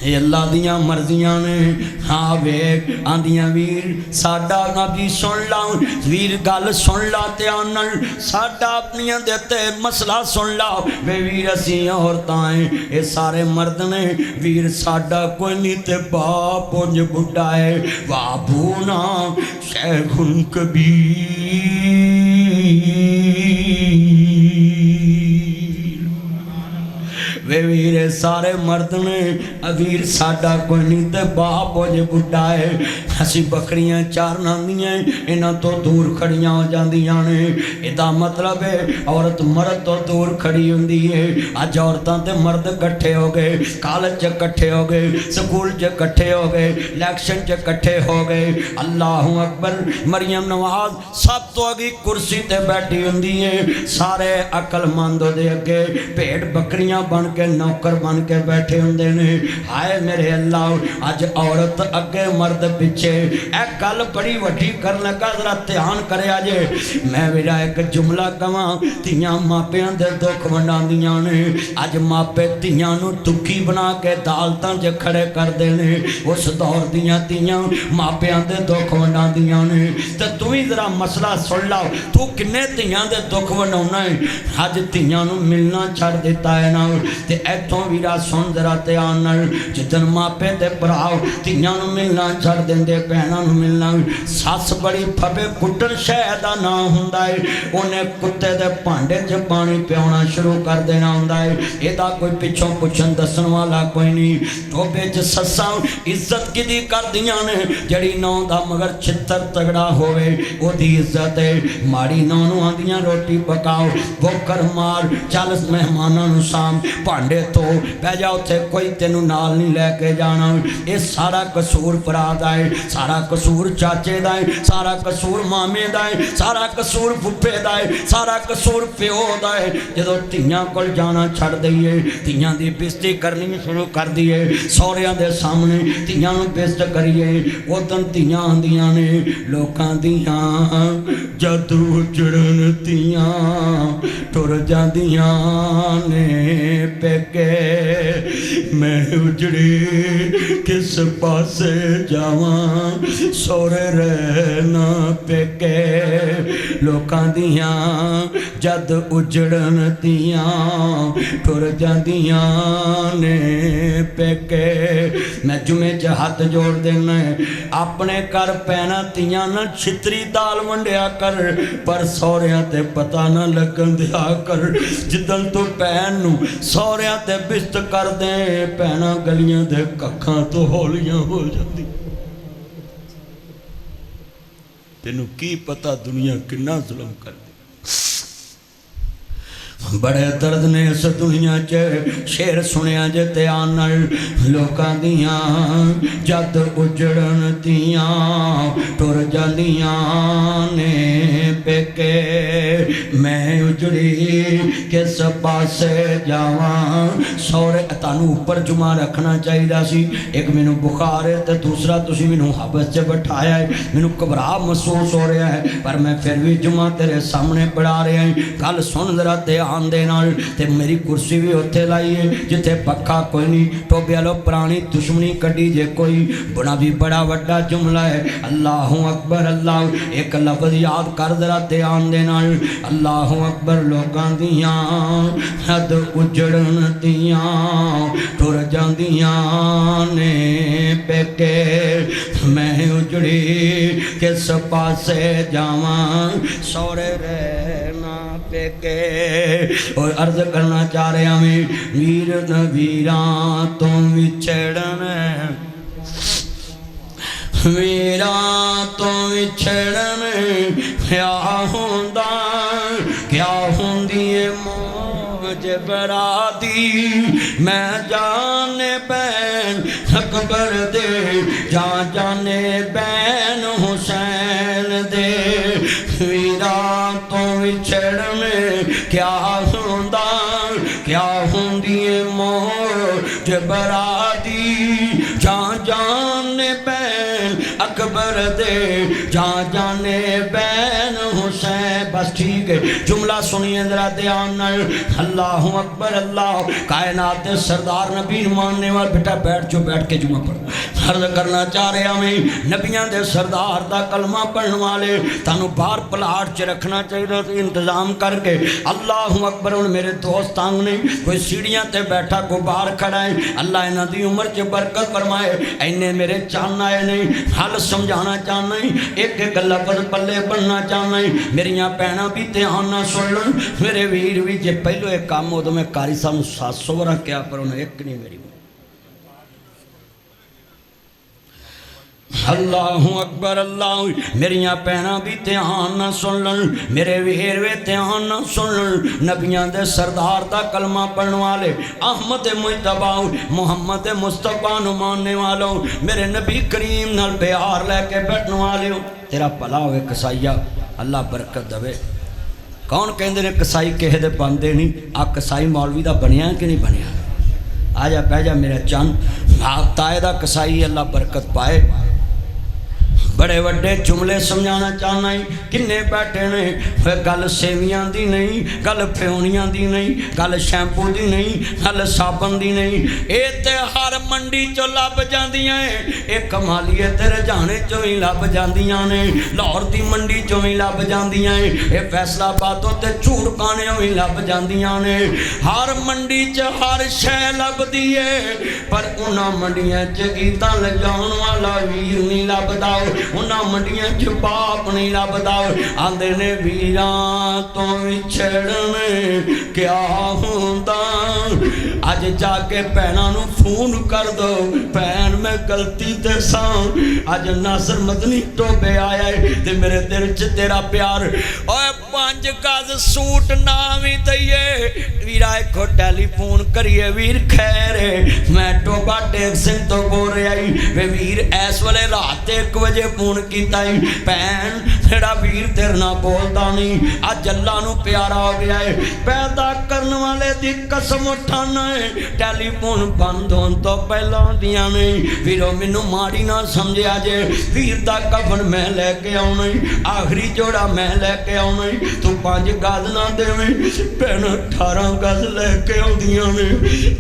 Speaker 1: ये अल्लाह दियां मर्जियां ने हाँ वेख आंदियां वीर साडा नबी सुन ला वीर गल सुन ला ध्यान नाल साडा अपनियां दे ते मसला सुन ला वे वीर असी औरतां ये सारे मर्द ने वीर साडा कोई नहीं ते बाप उंज बुढ़ा है वाबूना शैखुन कबीर वे वीर सारे मर्द ने अवीर साडा कोई नहीं ते बाप हो जे बुढ़ा है असी बकरियां चारन आंदियां इन्हां तो दूर खड़ियां हो जांदियां ने इहदा मतलब है औरत मर्द तो दूर खड़ी हुंदी है अज औरतां ते मर्द इकट्ठे हो गए कॉलेज च इकट्ठे हो गए स्कूल च इकट्ठे हो गए इलेक्शन च इकट्ठे हो गए अल्लाहु अकबर मरियम नवाज सब तो अगी कुर्सी ते बैठी हुंदी है सारे अकलमंद दे अगे भेड़ बकरियां बन के नौकर बन के बैठे हुंदे ने हाय मेरे अल्लाह अज औरत अगे मर्द पिछे ए गल बड़ी वड्डी कर लगा जरा ध्यान करे जे मैं मेरा एक जुमला कवां धीआं मापियां दे दुख वंडांदियां ने अज मापे धीआं नूं दुखी बना के अदालतां 'च खड़े करदे ने उस दौर दीआं धीआं मापियां दे दुख वंडांदियां ने ते तू भी जरा मसला सुन ला तू किन्ने धीआं दे दुख वंडाउणा है अज धीआं नूं मिलना छड़ दिता है ना ते इत्थों वीरा सुन जरा ध्यान नाल जिदन मापे ते भरा धीआं नूं मिलना छड़ दिंदे भैणां नूं मिलना सस बड़ी फबे कुट्टण शह दा नां हुंदा है उन्हें कुत्ते दे भांडे 'च पानी पियाउणा शुरू कर देना हुंदा है इहदा कोई पिछों पुछण दस्सण वाला कोई नहीं टोबे 'च सस्सां इज्जत किदी करदियां ने जड़ी नौं दा मगर छित्तर तगड़ा होवे ओदी इज्जत है माड़ी नौं नूं आंदियां रोटी पकाओ बोकर मार चल मेहमानां नूं साम भांडे धो बह जा उत्थे कोई तेनू नाल नहीं लैके जाना ये सारा कसूर भरा दा है सारा कसूर चाचे दा है सारा कसूर मामे दा है सारा कसूर फुफे दा है सारा कसूर प्यो दा है जदों धीआं कोल जाना छड़ दईए धीआं दी बेइज्जती करनी शुरू कर दईए सौहरियां दे सामने धीआं नूं बेइज्जत करिए उदन धीआं आंदियां ने लोकां दीआं जद उजड़न धीआं टुर जांदियां ने पेके मैं उजड़ी किस पासे जावां सौरे रहना पेके लोकां दीआं जद उजड़न धीआं टुर जांदियां ने पेके मैं जुमे च हथ जोड़ देना अपने घर पैना धीआं ना छितरी दाल वंडिया कर पर सौहरियां ते पता ना लगन दिया कर जिदन तू भैन नूं सौहरियां ते बिस्त कर दे भैणां गलियां दे कखां तो हौलियां हो जांदी तेनू की पता दुनिया किन्ना जुल्म कर बड़े दर्द ने इस दुनिया च शेर सुनिया जे ध्यान नाल लोकां दीआं जद उजड़न धीआं टुर जांदियां ने पेके मैं उजड़ी किस पासे जावां सौरे तानू उपर जुमा रखना चाहिए सी एक मैनू बुखार है तो दूसरा तुसीं मैनू हबस च बिठाया है मैनू घबरा महसूस हो रहा है पर मैं फिर भी जुमा तेरे सामने पढ़ा रहा है गल सुन जरा ध्यान दे नाल ते मेरी कुर्सी भी उत्थे लाई है जिथे पक्का कोई नहीं टोबे वालों पुरानी दुश्मनी कड्डी जे कोई बड़ा भी बड़ा वड्डा जुमला है अल्लाहु अकबर अल्लाह एक लफ्ज़ याद कर जरा ध्यान दे नाल अल्लाहु अकबर लोकां दीआं हद उजड़न दीआं टुर जांदियां ने पेके मैं उजड़ी किस पासे जावां सौरे रहना पेके और अर्ज करना चाह रहा मैं वीर नवीरा तो विछड़न वीरा तो विछड़न क्या होंदा क्या होंदी है मौज बराती मैं जाने बैन अकबर दे जा जाने बैन हुसैन दे वीरा तो विछड़न क्या होंदा क्या होंदी मौज बराती जा जाने बैन अकबर दे जा जाने बैन हुसैन बस ठीक है जुमला सुनिए जरा ध्यान नाल अल्लाहु अकबर अल्लाह कायनात दे सरदार नबी मानने वाले बेटा बैठ जो बैठ के जुमा पढ़ो अर्ज करना चाह रहा मैं नबियां दे सरदार दा कलमा पढ़ने वाले तानू बाहर प्लाट च रखना चाहिए इंतजाम करके अल्लाहु अकबर हुण मेरे दोस्त आंग ने कोई सीढ़ियां ते बैठा कोई बाहर खड़ा है अल्लाह इन्हां दी उम्र च बरकत फरमाए इन्ने मेरे चाहना है नहीं हल समझाना चाहना है एक एक लफ्ज़ पल्ले बनना चाहना है मेरियां भैणां भैन भी ध्यान ना सुन लन मेरे वीर भी। जे पहलो एक काम उदों मैं कारी साहब 700 बार क्या पर उन्हें एक नहीं मेरी। अल्लाहु अकबर अल्लाह। मेरिया भैन भी ध्यान ना सुन लन मेरे वीर वे ध्यान ना सुन लन। नबियां दे सरदार दा कलमा पढ़ने वाले अहमद मुजतबा मुहम्मद मुस्तफा नु मानने वालों मेरे नबी करीम नाल प्यार लैके बैठने वाले हो। तेरा भला होवे कसाईया, अल्लाह बरकत देवे। कौन कहते ने कसाई किसे दे पांदे नहीं। आ कसाई मौलवी दा बनया कि नहीं बनया? आ जा बह जा मेरा चंद आप ताए दा कसाई, अल्लाह बरकत पाए। बड़े वड्डे जुमले समझाना चाहना ही किन्ने बैठे ने। गल सेवियां दी नहीं, गल फ्योनियां दी नहीं, गल शैंपू दी नहीं, गल साबन दी नहीं। ये ते हर मंडी चो लभ जांदियां ने। ये कमालीए ते रजाने चो ही लभ जांदियां ने, लाहौर दी मंडी चो ही लभ जांदियां ने, ये फैसलाबादों ते झूठ काने ही लभ जांदियां ने। हर मंडी च हर शै लभदी है पर उन्हां मंडियां च गीतां लजाउण वाला वीर नहीं लभदा। उन्हां मंडियां च बाप नहीं लभदा। आंदे ने वीरां तो विछड़न क्या हुंदा। अज जाके भैणां नूं फोन कर दो भैन मैं गलती ते सां। अज नासर मदनी टोबे आया है ते मेरे दिल च तेरा प्यार। ओए 5 गज सूट ना भी दईए वीरा इको टैलीफोन करिए वीर खैर मैं टोबा टेक सिंह तो बोल रहा वे वीर इस वेले रात 1 बजे फोन किया भैन तेरा वीर तेरे नाल बोलता नहीं। अज अल्लाह नूं प्यारा हो गया है। पैदा करने वाले दी कसम उठाना है टैलीफोन बंद होने तो पहला दियां नहीं। वीरो मैनू माड़ी ना समझिया जे वीर दा कफन मैं लैके आउणा आखिरी जोड़ा मैं लैके आउणा। तू 5 गज ना देवें भैन 18 गज लैके आउंदियां ने।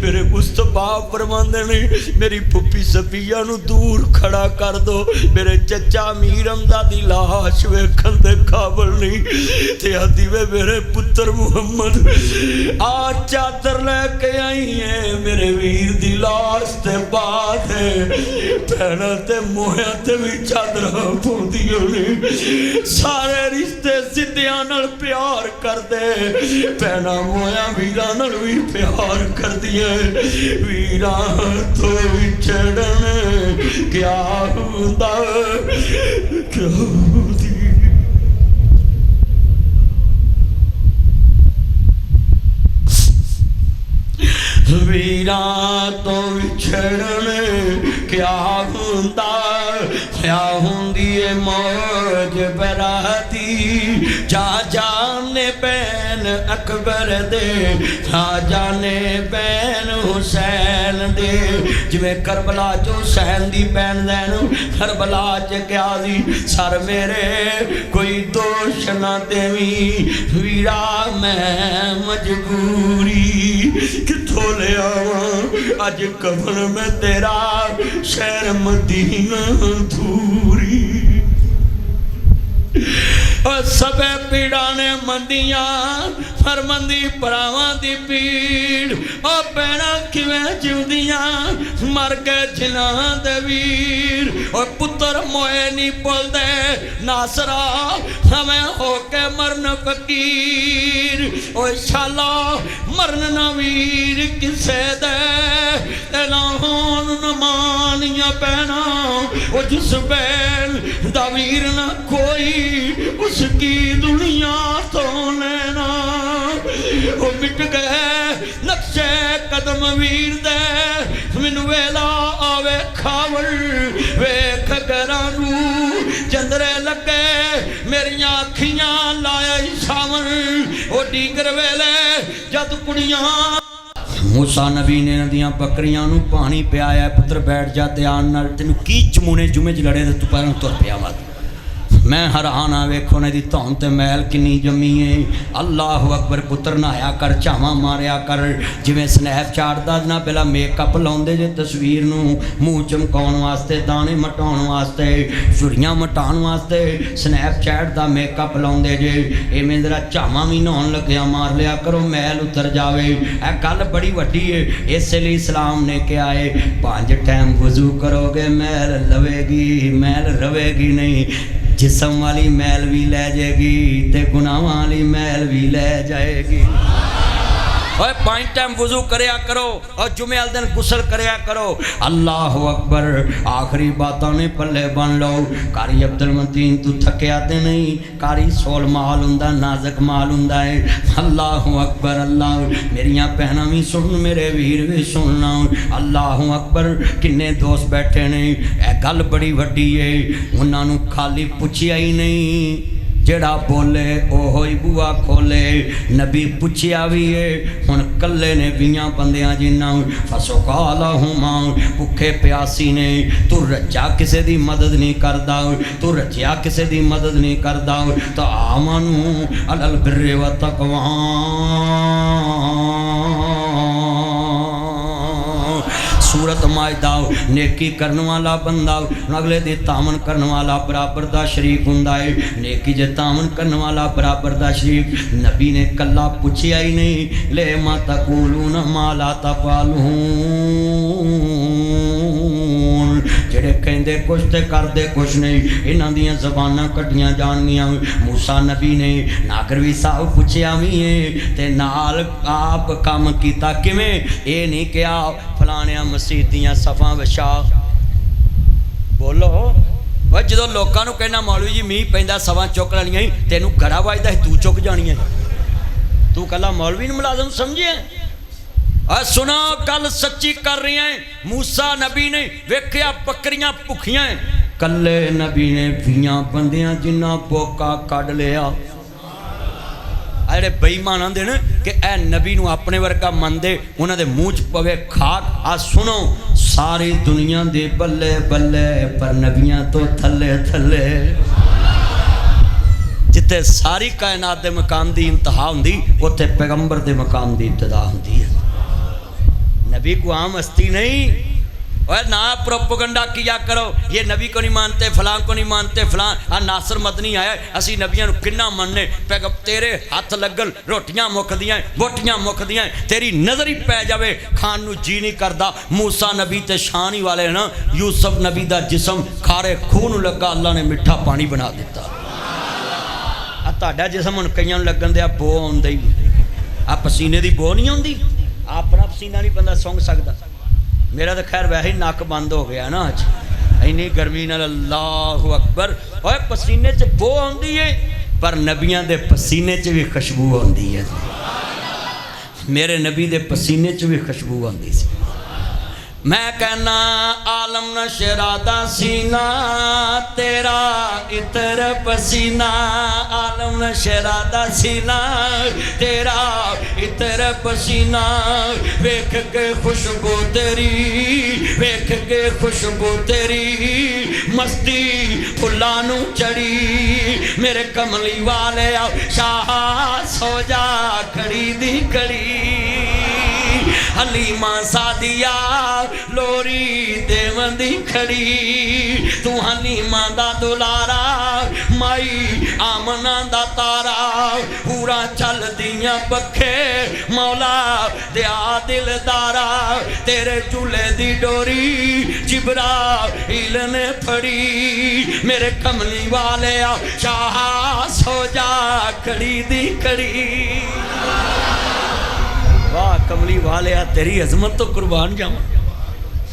Speaker 1: मेरे मुस्तफा फरमांदे ने मेरी फुप्पी सफिया नूं दूर खड़ा कर दो। मेरे चचा मीर अमदा दी लाश वेखण दे काबल नहीं ते आदी वे मेरे पुत्र मुहम्मद आ चादर लैके आई है मेरे वीर दी लाश ते बाद भैणा ते मोया ते भी चादर पाउंदियां ने। सारे रिश्ते सिद्धियां नाल प्यार करदे भैणा मोया वीरां नाल भी प्यार करदियां। वीरां तो विछड़न क्या हुंदा क्या हुंदी। वीरां तो विछड़न क्या हुंदा क्या हुंदी है मौज बराती। जा जाने बैन अकबर दे जा जाने बैन हुसैन दे। जिवें करबला चो हुसैन दी बैन लैन करबला च क्या दी सर मेरे कोई दोष ना देवी। वीरा मैं मजबूरी किथों ले आवां अज कफन में तेरा शहर मदीना दूरी। सबे पीड़ा ने मंदियां हर मंदी भरावां दी पीड़। ओ भैणा किवें जिउंदियां मर के जिन्हां दे वीर। ओ पुत्र मोए नहीं भुलदे नासरा हमें होके मरन फकीर। ओ शाला मरन ना वीर किसे दे ना होन न मानिया भैणा। ओ जिस बैल दा वीर ना कोई उसकी दुनिया तो लेना। वो मिट गए नक्शे कदम वीर दे मैनू वेला आवे खावल वेख घरानू चंदरे लगे मेरिया अखियां लाया सावन। वो डीगर वेले जद कुड़ियां मूसा नबी ने नदियां बकरियां नू पानी पियाया। पुत्र बैठ जा ध्यान नाल तेनू की चमूने जुमे च लड़े तू पैरों तुर पिया वा। मैं हैरान आ वेखो ने दी धौन ते मैल किन्नी जमी है। अल्लाह अकबर पुत्र नहाया कर झावा मारिया कर जिवें स्नैप चाड़दा ना पहला मेकअप लाउंदे जे तस्वीर नूं मूँह चमकाउण वास्ते दाने मटाउण वास्ते झुरियां मटाउण वास्ते स्नैप चैट दा मेकअप लाउंदे जे इवें जरा झावा भी नहाउण लग्गिया मार लिया करो मैल उतर जावे। ए गल बड़ी वड्डी है इसलिए इस्लाम ने कहा है 5 टाइम वजू करोगे मैल लवेगी मैल रवेगी नहीं। जिस्म वाली मैल भी लै जाएगी ते गुनाहां वाली मैल भी लै जाएगी। और 5 टाइम वजू करया करो और जुमे वाले दिन गुसल करया करो। अल्लाह अकबर। आखिरी बातों ने पल्ले बन लो। कारी अब्दुल मतीन तू थकिया तो नहीं, कारी सोल माल हुंदा, नाजक माल हुंदा है। अल्लाह अकबर। अल्लाह मेरिया भैनां भी सुन, मेरे वीर भी सुनना। अल्लाह अकबर। किन्ने दोस्त बैठे ने, यह गल बड़ी वड्डी है, उन्होंने खाली पुछया ही नहीं, जेड़ा बोले ओहो ही बुआ खोले। नबी पुछया भी है, हुण कल्ले ने 20 बंदियां जिन्ना फसोकाला हुमा भुखे प्यासी ने। तू रज्जा किसे दी मदद नहीं करदा, तू रज्या किसे दी मदद नहीं करदा, तो आमनू अलल बिर्रि व तक़वा। सूरत मायदा नेकी करने वाला बंदा अगले दे तामन करने वाला बराबर दा शरीक हुंदा है। नेकी जे तामन करने वाला बराबर दा शरीक। नबी ने कला पूछया ही नहीं, ले मा तकूलून मा ला तफअलून। जेड़े कहंदे कुछ ते करदे कुछ नहीं, इन्हां दियां ज़बानां कटियां जाणगियां। मूसा नबी ने नागर भी साहब पूछया भी है ते नाल आप काम कीता किवें। ये नहीं कहा फलाणिया मसीह दियां सफ़ां विछा। बोलो वह जो लोगों को कहना मौलवी जी मीह पैंदा सफ़ां चुक लैणियां, तेनू घड़ा वजदा तू चुक जानियां। तू कला मौलवी नूं मुलाजम समझे। सुनो गल सच्ची कर रही है। मूसा नबी ने वेख्या बकरियां भुखियां, कल्ले नबी ने 20 बंदियां जिन्ना बोका कढ़ लिया। अरे बेईमान आंदे ने कि ए नबी नूं अपने वर्गा मनदे, उन्हां दे मूँह च पवे खाक। आ सुनो सारी दुनिया दे बल्ले बल्ले, पर नबियां तो थले थले। जिथे सारी कायनात दे मकाम दी इंतहा हुंदी, उत्थे पैगंबर दे मकाम दी इब्तिदा हुंदी है। नबी को आम हस्ती नहीं। और ना प्रोपोगंडा किया करो, ये नबी को नहीं मानते, फलां को नहीं मानते, फलां आ नासर मदनी आया, असी नबियां नूं किन्ना मनने। पैगंबर तेरे हथ लगल रोटियां मुकदियां, बोटियां मुकदियां, तेरी नज़र ही पै जावे खान नूं जी नहीं करदा। मूसा नबी ते शान ही वाले ना। यूसुफ नबी दा जिस्म खारे खूह नूं लगा, अल्लाह ने मिठा पानी बना दिता। आ तुहाडा जिस्म हुण कईयां नूं लगन दिया बो आउंदी, आ पसीने दी बो नहीं आउंदी। अपना पसीना नहीं बंदा सुंघ सकदा। मेरा तो खैर वैसे ही नक बंद हो गया ना अज, इन्नी गर्मी नाल। अल्लाह अकबर। और पसीने च बो आउंदी है, पर नबियां दे पसीने च भी खुशबू आउंदी है। मेरे नबी दे पसीने च भी खुशबू आउंदी सी। मैं कहना आलम नशरा दा सीना, तेरा इतर पसीना। आलम नशरा दा सीना, तेरा इतर पसीना। वेख के खुशबू तेरी, वेख के खुशबू तेरी, मस्ती फुल्लां नूं चढ़ी। मेरे कमली वाले शाह सो जा खड़ी दी खड़ी। हलीमा सादिया लोरी देवंदी खड़ी। तू हलीमा दा दुलारा, माई आमना दा तारा। पूरा चल दियां पखे मौला दिया दिलदारा। तेरे झूले दी डोरी जिब्राइल ने फड़ी। मेरे कमली वाले शाह सो जा खड़ी दी खड़ी। वाह कमली वाले तेरी अजमत तो कुर्बान जाऊं।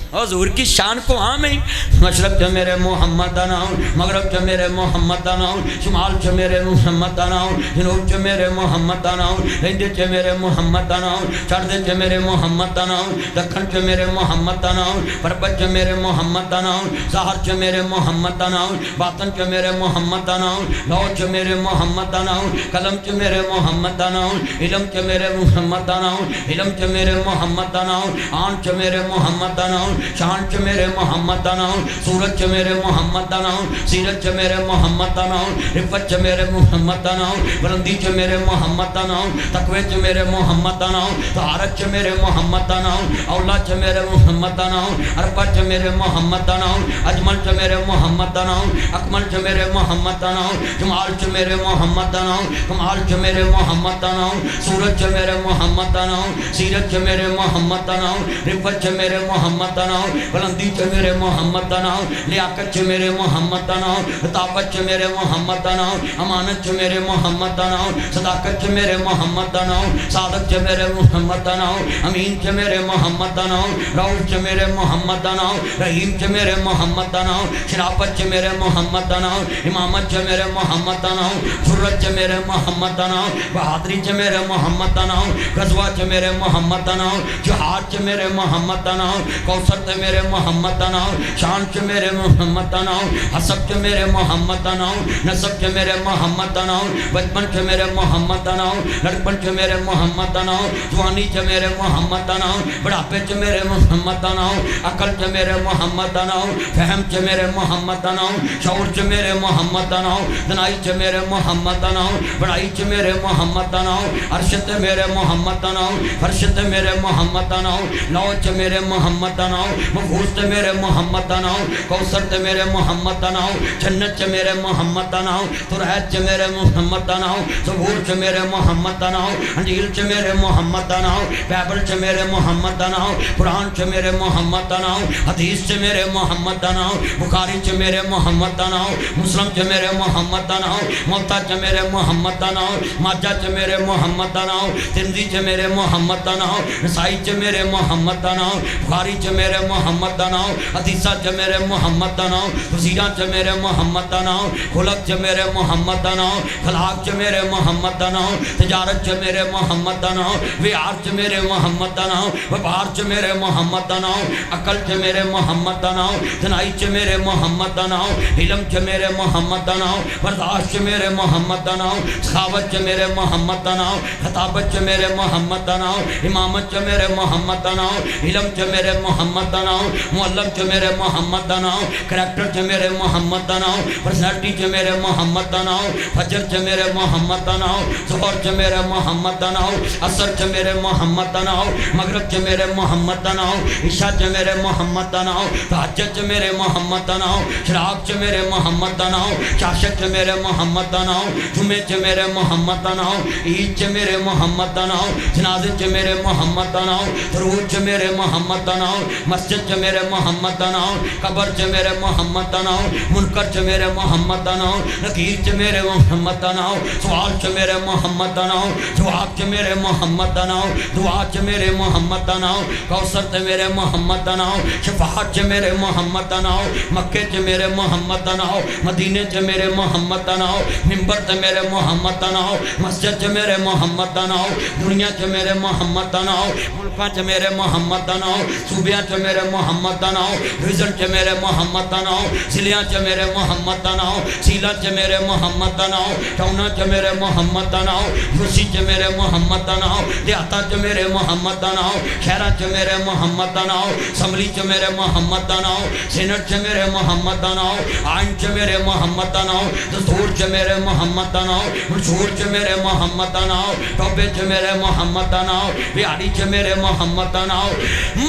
Speaker 1: हजूर की शान को हाँ में मशरक च मेरे मोहम्मद दा नाम, मगरब च मेरे मोहम्मद दा नाम, शुमाल च मेरे मोहम्मद दा नाम, जनूब च मेरे मोहम्मद दा नाम, लहंदे च मेरे मोहम्मद दा नाम, चढ़दे च मेरे मोहम्मद दा नाम, दखन च मेरे मोहम्मद दा नाम, परबत च मेरे मोहम्मद दा नाम, ज़ाहर च मेरे मोहम्मद दा नाम, बातन च मेरे मोहम्मद दा नाम, लौ च मेरे मोहम्मद दा नाम, कलम च मेरे मोहम्मद दा नाम, इलम च मेरे मोहम्मद दा नाम, इलम च मेरे मोहम्मद दा नाम, आन च मेरे मोहम्मद दा नाम, शान च मेरे मोहम्मद दा नाम, सूरत च मेरे मोहम्मद दा नाम, सीरत च मेरे मोहम्मद दा नाम, रिफत च मेरे मोहम्मद दा नाम, बुलंदी च मेरे मोहम्मद दा नाम, तकवे च मेरे मोहम्मद दा नाम, तहारत च मेरे मोहम्मद दा नाम, औलाद च मेरे मोहम्मद दा नाम, अरबत च मेरे मोहम्मद दा नाम, अजमल च मेरे मोहम्मद दा नाम, अकमल च मेरे मोहम्मद दा नाम, जमाल च मेरे मोहम्मद दा नाम, कमाल च मेरे मोहम्मद दा नाम, सूरत च मेरे मोहम्मद दा नाम, सीरत च मेरे मोहम्मद दा नाम, रिफत च मेरे मोहम्मद दा नाम, बुलंदी च मेरे मोहम्मद दा नाम, लियाकत च मेरे मोहम्मद दा नाम, ताकत च मेरे मोहम्मद दा नाम, अमानत च मेरे मोहम्मद दा नाम, सदाकत च मेरे मोहम्मद दा नाम, सादक च मेरे मोहम्मद दा नाम, अमीन च मेरे मोहम्मद दा नाम, रऊफ च मेरे मोहम्मद दा नाम, रहीम च मेरे मोहम्मद दा नाम, शराफत च मेरे मोहम्मद दा नाम, इमामत च मेरे मोहम्मद दा नाम, फुर्रत च मेरे मोहम्मद दा नाम, बहादरी च मेरे मोहम्मद दा नाम, गजवा च मेरे मोहम्मद दा नाम, जिहाद च मेरे मोहम्मद दा नाम, कौसर च मेरे मोहम्मद दा नाम, शान च मेरे मोहम्मद दा नाम, हसब च मेरे मोहम्मद दा नाम, नसब च मेरे मोहम्मद दा नाम, बचपन च मेरे मोहम्मद दा नाम, लड़पन च मेरे मोहम्मद दा नाम, जवानी च मेरे मोहम्मद दा नाम, बुढ़ापे च मेरे मोहम्मद दा नाम, अकल च मेरे मोहम्मद दा नाम, फहम च मेरे मोहम्मद दा नाम, शऊर च मेरे मोहम्मद दा नाम, दनाई च मेरे मोहम्मद दा नाम, बड़ाई च मेरे मोहम्मद दा नाम, अर्श च मेरे मोहम्मद दा नाम, फर्श च मेरे मोहम्मद दा नाम, लौ च मेरे मोहम्मद दा नाम, मफूज च मेरे मोहम्मद दा नाम, कौसर च मेरे मोहम्मद दा नाम, जन्नत च मेरे मोहम्मद दा नाम, तुरैत च मेरे मोहम्मद दा नाम, सबूर च मेरे मोहम्मद दा नाम, अंजील च मेरे मोहम्मद दा नाम, बाइबल च मेरे मोहम्मद दा नाम, कुरान च मेरे मोहम्मद दा नाम, हदीस च मेरे मोहम्मद दा नाम, बुखारी च मेरे मोहम्मद दा नाम, मुस्लिम च मेरे मोहम्मद दा नाम, मुत्ता च मेरे मोहम्मद दा नाम, माजा च मेरे मोहम्मद दा नाम, तिरमिज़ी च मेरे मोहम्मद दा नाम, नसाई च मेरे मोहम्मद दा नाम, बुखारी च मेरे मोहम्मद दा नाम, हदीसा च मेरे मोहम्मद दा नाम, वसीरा च मेरे मोहम्मद दा नाम, खुलक च मेरे मोहम्मद दा नाम, खलाक च मेरे मोहम्मद दा नाम, तजारत च मेरे मोहम्मद दा नाम, विहार च मेरे मोहम्मद दा नाम, व्यापार च मेरे मोहम्मद दा नाम, अकल च मेरे मोहम्मद दा नाम, दनाई च मेरे मोहम्मद दा नाम, इलम च मेरे मोहम्मद दा नाम, बर्दाश्त च मेरे मोहम्मद दा नाम, सखावत च मेरे मोहम्मद दा नाम, खताबत च मेरे मोहम्मद दा नाम, इमामत च मेरे मोहम्मद दा नाम, इलम च मेरे मोहम्मद दा नाम, मुअल्लम च मेरे मोहम्मद दा नाम, करैक्टर च मेरे मोहम्मद दा नाम, पर्सनैलिटी च मेरे मोहम्मद दा नाम, फजर च मेरे मोहम्मद दा नाम, ज़ोहर च मेरे मोहम्मद दा नाम, असर च मेरे मोहम्मद दा नाम, मगरिब च मेरे मोहम्मद दा नाम, इशा च मेरे मोहम्मद दा नाम, तहज्जुद च मेरे मोहम्मद दा नाम, शराब च मेरे मोहम्मद दा नाम, चाशक च मेरे मोहम्मद दा नाम, जुमे च मेरे मोहम्मद दा नाम, ईद च मेरे मोहम्मद दा नाम, जनाजे च मेरे मोहम्मद दा नाम, दरूद च मेरे मोहम्मद दा नाम, मस्जिद च मेरे मोहम्मद दा नाम, कब्र च मेरे मोहम्मद दा नाम, मुनकर च मेरे मोहम्मद दा नाम, नकीर च मेरे मोहम्मद दा नाम, सवाल च मेरे मोहम्मद दा नाम, जवाब च मेरे मोहम्मद दा नाम, दुआ च मेरे मोहम्मद दा नाम, कौसर च मेरे मोहम्मद दा नाम, शफाअत च मेरे मोहम्मद दा नाम, मक्के च मेरे मोहम्मद दा नाम, मदीने च मेरे मोहम्मद दा नाम, मिंबर च मेरे मोहम्मद दा नाम, मस्जिद च मेरे मोहम्मद दा नाम, दुनिया च मेरे मोहम्मद दा नाम, मुल्का च मेरे मोहम्मद दा नाम, सूबिया च मेरे मोहम्मद दा नाम, रिजन च मेरे मोहम्मद दा नाम, जिलियां च मेरे मोहम्मद दा नाम, सीला च मेरे मोहम्मद दा नाम, टाउना च मेरे मोहम्मद दा नाम, यूसी च मेरे मोहम्मद दा नाम, देहाता च मेरे मोहम्मद दा नाम, शहरा च मेरे मोहम्मद दा नाम, असम्बली च मेरे मोहम्मद दा नाम, सेनेट च मेरे मोहम्मद दा नाम, आइन च मेरे मोहम्मद दा नाम, दस्तूर च मेरे मोहम्मद दा नाम, मंशूर च मेरे मोहम्मद दा नाम, टोबे च मेरे मोहम्मद दा नाम, बिहारी च मेरे मोहम्मद दा नाम।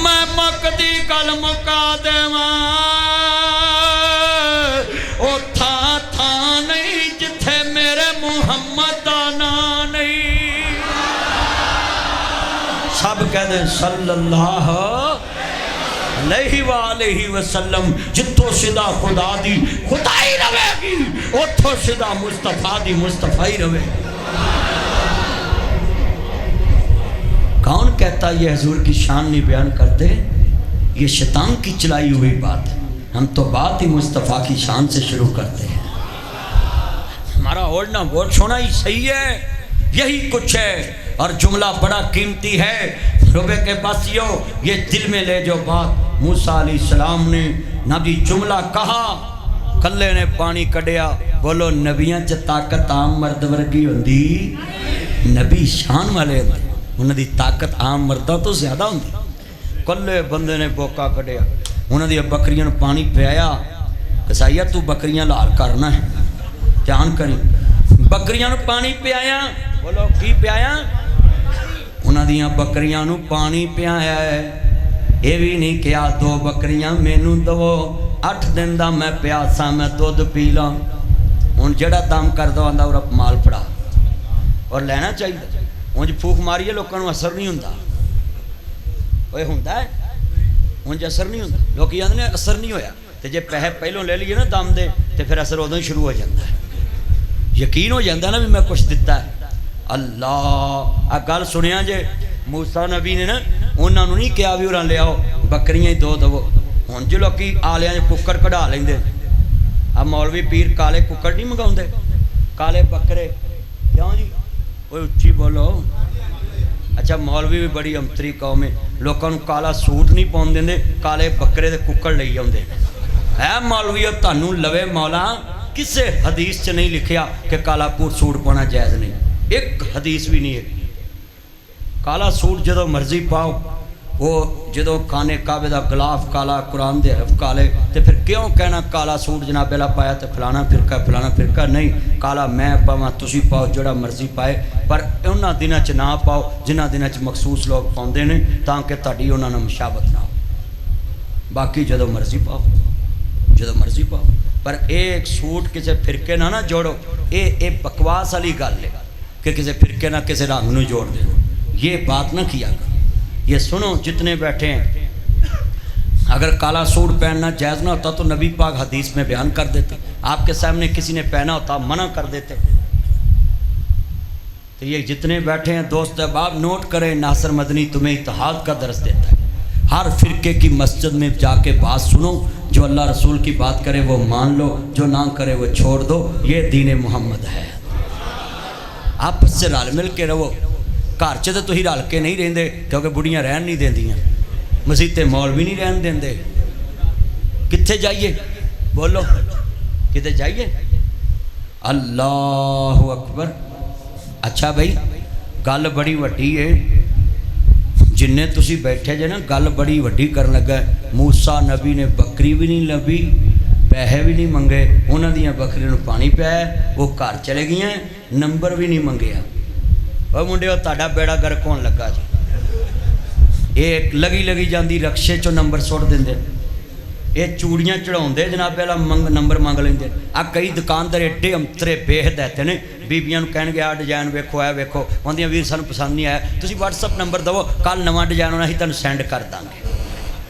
Speaker 1: मैं मकदी गल मुका देवां ओ था नहीं जिथे मेरे मोहम्मद दा नाम नहीं। सब कहते सल्लल्लाहु अलैहि वसल्लम। जितो सिदा खुदा दी खुदाई रवेगी, उतो सिदा मुस्तफा दी मुस्तफाई रवेगी। कौन कहता ये हजूर की शान नहीं बयान करते? ये शैतान की चलाई हुई बात है। हम तो बात ही मुस्तफ़ा की शान से शुरू करते हैं। हमारा ओढ़ना बहुत सोना ही सही है, यही कुछ है और जुमला बड़ा कीमती है। रुबे के बासियों, ये दिल में ले जो बात मूसा अलैहिस्सलाम ने नबी जुमला कहा, कल्ले ने पानी कढ़िया। बोलो नबियां च ताकत आम मर्द वर्गी होंदी? नबी शान वाले होंदे, उन्होंने ताकत आम मर्दा तो ज्यादा होंदी। कल्ले बंदे ने बोका कढ़िया, उन्होंने बकरियां पानी पियाया। कसाईया तू बकरियां लाल करना है, ध्यान करी। बकरियां पानी पियाया। बोलो की पियाया? उन्होंने बकरियां पानी पियाया है। ये भी नहीं किया दो बकरियां मैनू दवो, 8 दिन का मैं प्यासा, मैं दुध पी ला। हूँ जड़ा दम कर दो आंदा और माल फड़ा, और लेना चाहिए। उंज फूक मारिए लोगों को असर नहीं होंदा। ओए हुंदा है ਉਂਝ असर नहीं होता। लोग कहते हैं असर नहीं होया, तो जे पैसे पहलों ले लिए ना दम दे तो फिर असर उदों ही शुरू हो जाता है, यकीन हो जाता ना भी मैं कुछ दिता है। अल्लाह आ गल सुनिया जे मूसा नबी ने ना उन्होंने नहीं कहा भी उन्हें लियाओ बकरियां ही दो दवो। हुण जो लोग आलिया कुक्कड़ कढ़ा लेंदे, आ मौलवी पीर काले कुक्कड़ नहीं मंगाउंदे, काले बकरे। क्यों जी वो उच्ची बोलो। अच्छा मौलवी भी बड़ी अंतरी कौम है, लोगों को काला सूट नहीं पाउण देंदे, काले बकरे दे कुक्कड़ लई आउंदे है। मौलवी तुहानू लवे मौला, किसे हदीस च नहीं लिखिया कि काला सूट पाना जायज़ नहीं, एक हदीस भी नहीं है। काला सूट जो मर्जी पाओ, वो जो खाने काबे का गलाफ काला, कुरान दे हरफ काले, तो फिर क्यों कहना काला सूट जनाबे ला पाया तो फलाना फिरका नहीं। काला मैं पावा तुसी पाओ जोड़ा मर्जी पाए, पर उन्होंने दिनों च ना पाओ जिन्होंने दिनों च मखसूस लोग पाते हैं ताकि तुहाडी उन्होंने मुशाबत ना हो। बाकी जो मर्जी पाओ, जो मर्जी पाओ, पर एक सूट किसी फिरके ना ना जोड़ो। ये बकवास वाली गल है कि किसी फिरके ना किसी रंग में जोड़ दो, ये बात ना किया करो। ये सुनो जितने बैठे हैं, अगर काला सूट पहनना जायज़ ना होता तो नबी पाक हदीस में बयान कर देते, आपके सामने किसी ने पहना होता मना कर देते। तो ये जितने बैठे हैं दोस्त अहबाब नोट करें, नासिर मदनी तुम्हें इत्तेहाद का दर्स देता है। हर फिरके की मस्जिद में जाके बात सुनो, जो अल्लाह रसूल की बात करे वो मान लो, जो ना करे वो छोड़ दो। ये दीन मोहम्मद है। आपस से रल मिल के रहो। घर च तो तुसीं रल के नहीं रहिंदे क्योंकि बुढ़ियां रहन नहीं देंदियां, मसीते मौल भी नहीं रहन देंदे। कित्थे जाइए बोलो, किते जाइए? अल्लाहु अकबर। अच्छा भाई गल बड़ी वड्डी है, जिन्ने तुसी बैठे जे ना गल बड़ी वड्डी करन लगा। मूसा नबी ने बकरी भी नहीं लभी, पैसे भी नहीं मंगे, उन्हां दियां बकरियां नूं पानी पाया, वो घर चले गई, नंबर भी नहीं मंगया। और मुंडे तुहाडा बेड़ा गर्क होण लगा जी। एक लगी जाती रक्शे चो नंबर सुट देंदे, ये चूड़ियाँ चढ़ाउंदे जनाब वाला नंबर मंग लेंदे। आ कई दुकानदार एडे अंतरे बेहदायते ने, बीबियां कहणगे आ डिजाइन वेखो, आ वेखो, आंदियां वीर सानूं पसंद नहीं आया, तुसीं WhatsApp नंबर दवो, कल नवां डिजाइन होना असीं तुहानूं सेंड कर दांगे।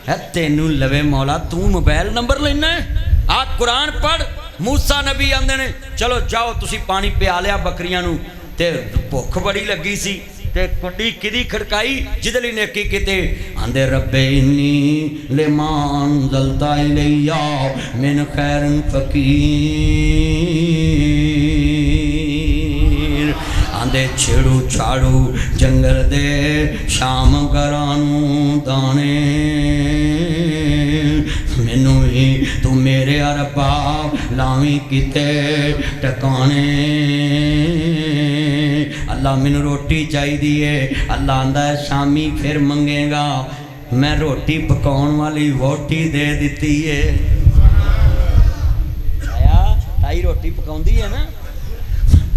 Speaker 1: है तेनू लवे मौला, तू मोबाइल नंबर लेना है? आ कुरान पढ़। मूसा नबी आंदे ने चलो जाओ तुसीं पानी पिया लिया बकरियां नूं, ते भुख बड़ी लगी सी, ते कुंडी किदी खड़काई जिहदे लई नेकी कीते। आंदे रब्बे इन्नी लिमान जलता इलैया मिन खैरन फकीर। आंदे छेड़ू छाड़ू जंगल दे शाम घरानू दाने, मैनू ही तू मेरे अरबा लावी किते टकाने। अल्लाह मैनू रोटी चाहिए है। अल्लाह आंदा है शामी फिर मंगेगा, मैं रोटी पकाउण वाली वोटी दे दी है। आया ताई रोटी पकाउंदी है ना,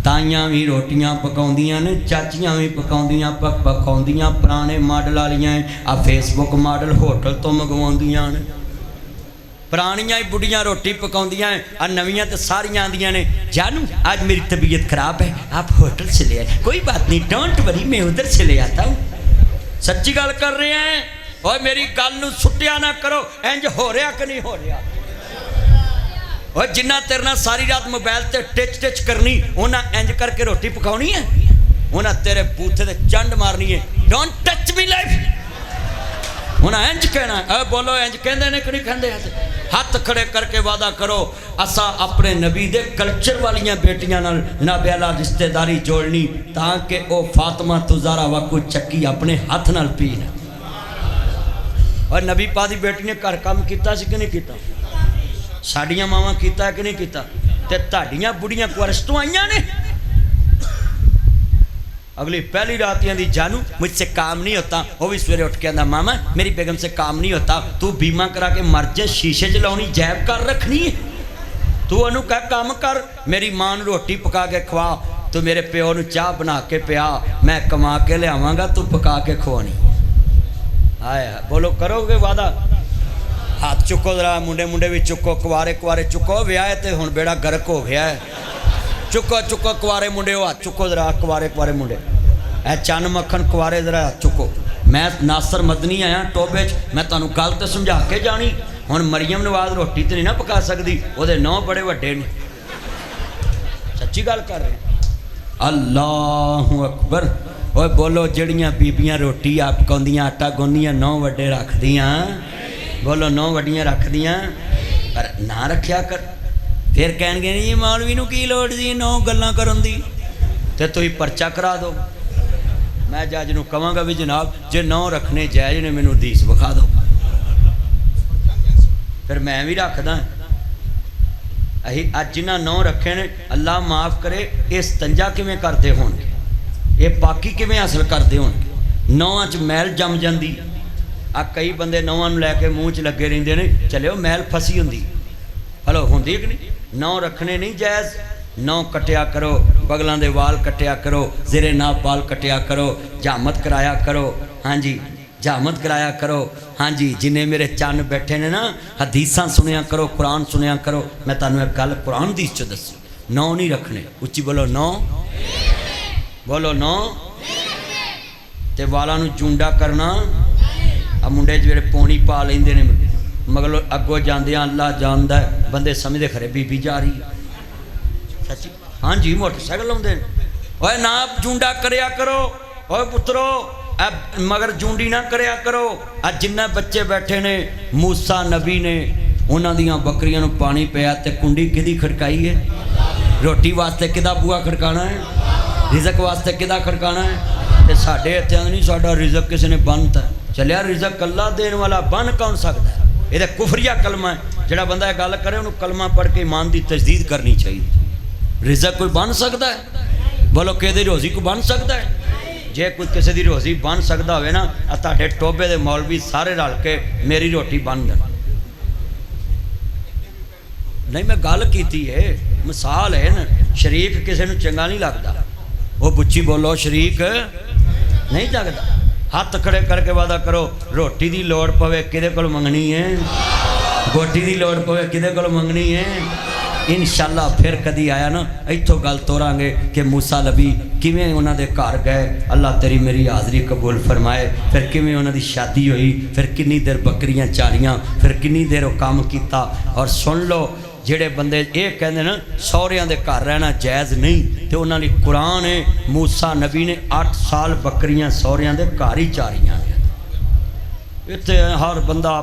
Speaker 1: ताइयां भी रोटियां पकाउंदियां ने, चाचियां भी पकाउंदियां पुराने मॉडल वालियां। आ फेसबुक मॉडल होटल तो मंगवाउंदियां ने, पुरानियां ही बुढ़ियां रोटी पकाउंदियां। आ नवियां तो सारियां आंदियां ने, जानू आज मेरी तबीयत खराब है, आप होटल से ले आए। कोई बात नहीं, डोंट वरी, मैं उधर से ले आता हूँ। सच्ची गल कर रहे हैं। और मेरी गल नूं सुट्टिया ना करो, इंज हो रहा कि नहीं हो रहा। और जिन्ना तेरे नाल सारी रात मोबाइल ते टिच करनी, उन्हें इंज करके रोटी पकाउनी है, उन्हें तेरे बूथे ते चंड मारनी है। Don't touch me life. उन्हें इंज कहना, बोलो इंज कहंदे ने कि नहीं कहंदे? हाथ खड़े करके वादा करो, असा अपने नबी दे कल्चर वालियां बेटियां नाल जनाबे आला रिश्तेदारी जोड़नी, ताकि वो फातिमा तुजारा वाकू चक्की अपने हाथ नाल पीन। और नबी पा दी बेटी ने घर काम किया कि नहीं किया? साड़ियां मावां किया कि नहीं किया? ते तुहाडियां बुढ़ियां कुआरस तो आईयां ने। अगली पहली रात आंदी जानू मुझसे काम नहीं होता। वो भी सवेरे उठ के आंदा मामा मेरी बेगम से काम नहीं होता, तू बीमा करा के मर जा, शीशे च लाउणी जैब कर रखनी है, तू उन्होंने कह काम कर। मेरी मां नूं रोटी पका के खवा, तू मेरे प्यो नूं चाह बना के पिया, मैं कमा के लियावांगा, तू पका के खवानी। आया बोलो करोगे वादा? हाथ चुको जरा, मुंडे मुंडे भी चुको, कुआरे कुआरे चुको, विआह ते हुण बेड़ा गर्क हो गया है। चुको चुको कुआरे मुंडे, हाथ चुको जरा, कुआरे कुआरे मुंडे। ए चन मक्खन कुआरे जरा चुको। मैं नासर मदनी आया टोबे च, मैं तुहानू गल तो समझा के जानी। हुण मरियम नवाज रोटी तो नहीं ना पका सकती, वो नौ बड़े वड्डे ने। सच्ची गल कर रहे। अल्लाहु अकबर। ओए बोलो जड़ियाँ बीबियाँ रोटी आप पकाउंदियां आटा गुन्दियां नौ वड्डे रखदियां, बोलो नौ वड्डियां रखदियां, पर ना रखिया कर। फिर कहणगे जी मौलवी नूं की लोड़ जी नौ गल्लां करन दी, ते तुसीं परचा करा दो। मैं जज नूं कहांगा भी जनाब जे नौ रखने जायज़ ने मैनूं हदीस विखा दो, फिर मैं भी रखदा। असीं अज जिन्हां नौ रखे ने अल्लाह माफ़ करे, ये स्तंजा किवें करदे होणगे, ये पाकी किवें हासिल करदे होणगे। नौआं च मैल जम जांदी। आ कई बंदे नौआं नूं लैके मूँह च लगे रहिंदे ने, चलिओ मैल फसी हुंदी। हलो हुंदी कि नहीं? नौ रखने नहीं जायज़। नौ कटिया करो, बगलों के वाल कटिया करो, जिरे नाप बाल कटिया करो, जामत कराया करो। हाँ जी जामत कराया करो। हाँ जी जिन्हें मेरे चन बैठे ने ना हदीसां सुनिया करो, कुरान सुनिया करो। मैं तुहानूं एक गल कुरान हदीस च दसी, नौ नहीं रखने। उच्ची बोलो नौ, बोलो नौ। ते वालों नूं चूंडा करना। आ मुंडे जेड़े पौनी पा लेंदे ने मगलों अगों जांदे अल्लाह जानदा है, बंदे समझदे खरे बीबी जा रही। सच्ची हाँ जी मोटरसाइकिल आउंदे ओए ना जूंडा करया करो। ओए पुत्रो मगर जूंडी ना करया करो। अज जिन्ना बच्चे बैठे ने मूसा नबी ने उन्हां दियां बकरियां नूं पानी पिया ते कुंडी किहदी खड़काई है? रोटी वास्ते किहदा बूआ खड़काना है? रिजक वास्ते किहदा खड़काना है? ते साडे इत्थे नहीं साडा रिजक किसी ने बंद है। चलिया रिजक अल्लाह देने वाला बन कौन सकता है? ये कुफरिया कलमा है। जिहड़ा बंदा यह गल करे उन्होंने कलमा पढ़ के ईमान की तजदीद करनी चाहिए। रिजक कोई बन सकता है? बोलो कि रोज़ी कोई बन सकता है? जे कोई किसी की रोज़ी बन सकता हो ना तुहाडे टोबे दे मौलवी सारे रल के मेरी रोटी बन दें। नहीं मैं गल कीती है, मिसाल है ना। शरीक किसी को चंगा नहीं लगता। वो बुच्ची बोलो शरीक नहीं लगता। हाथ खड़े करके वादा करो रोटी की लोड़ पवे किदे कोल मंगनी है, गोटी की लोड़ पवे किदे कोल मंगनी है। इंशाअल्लाह फिर कदी आया ना इत्थों गल तोरांगे कि मूसा नबी किवें उन्हां दे घर गए, अल्लाह तेरी मेरी हाज़री कबूल फरमाए। फिर किवें उन्हां दी शादी हुई, फिर किन्नी देर बकरियां चारियां, फिर किन्नी देर वो काम किया। और सुन लो जेड़े बंदे ये कहते ना सौहरियां दे घर रहना जायज़ नहीं, तो उन्हां लई कुरान है मूसा नबी ने 8 साल बकरियां सौहरियां दे घर ही चारियां। इत्थे हर बंदा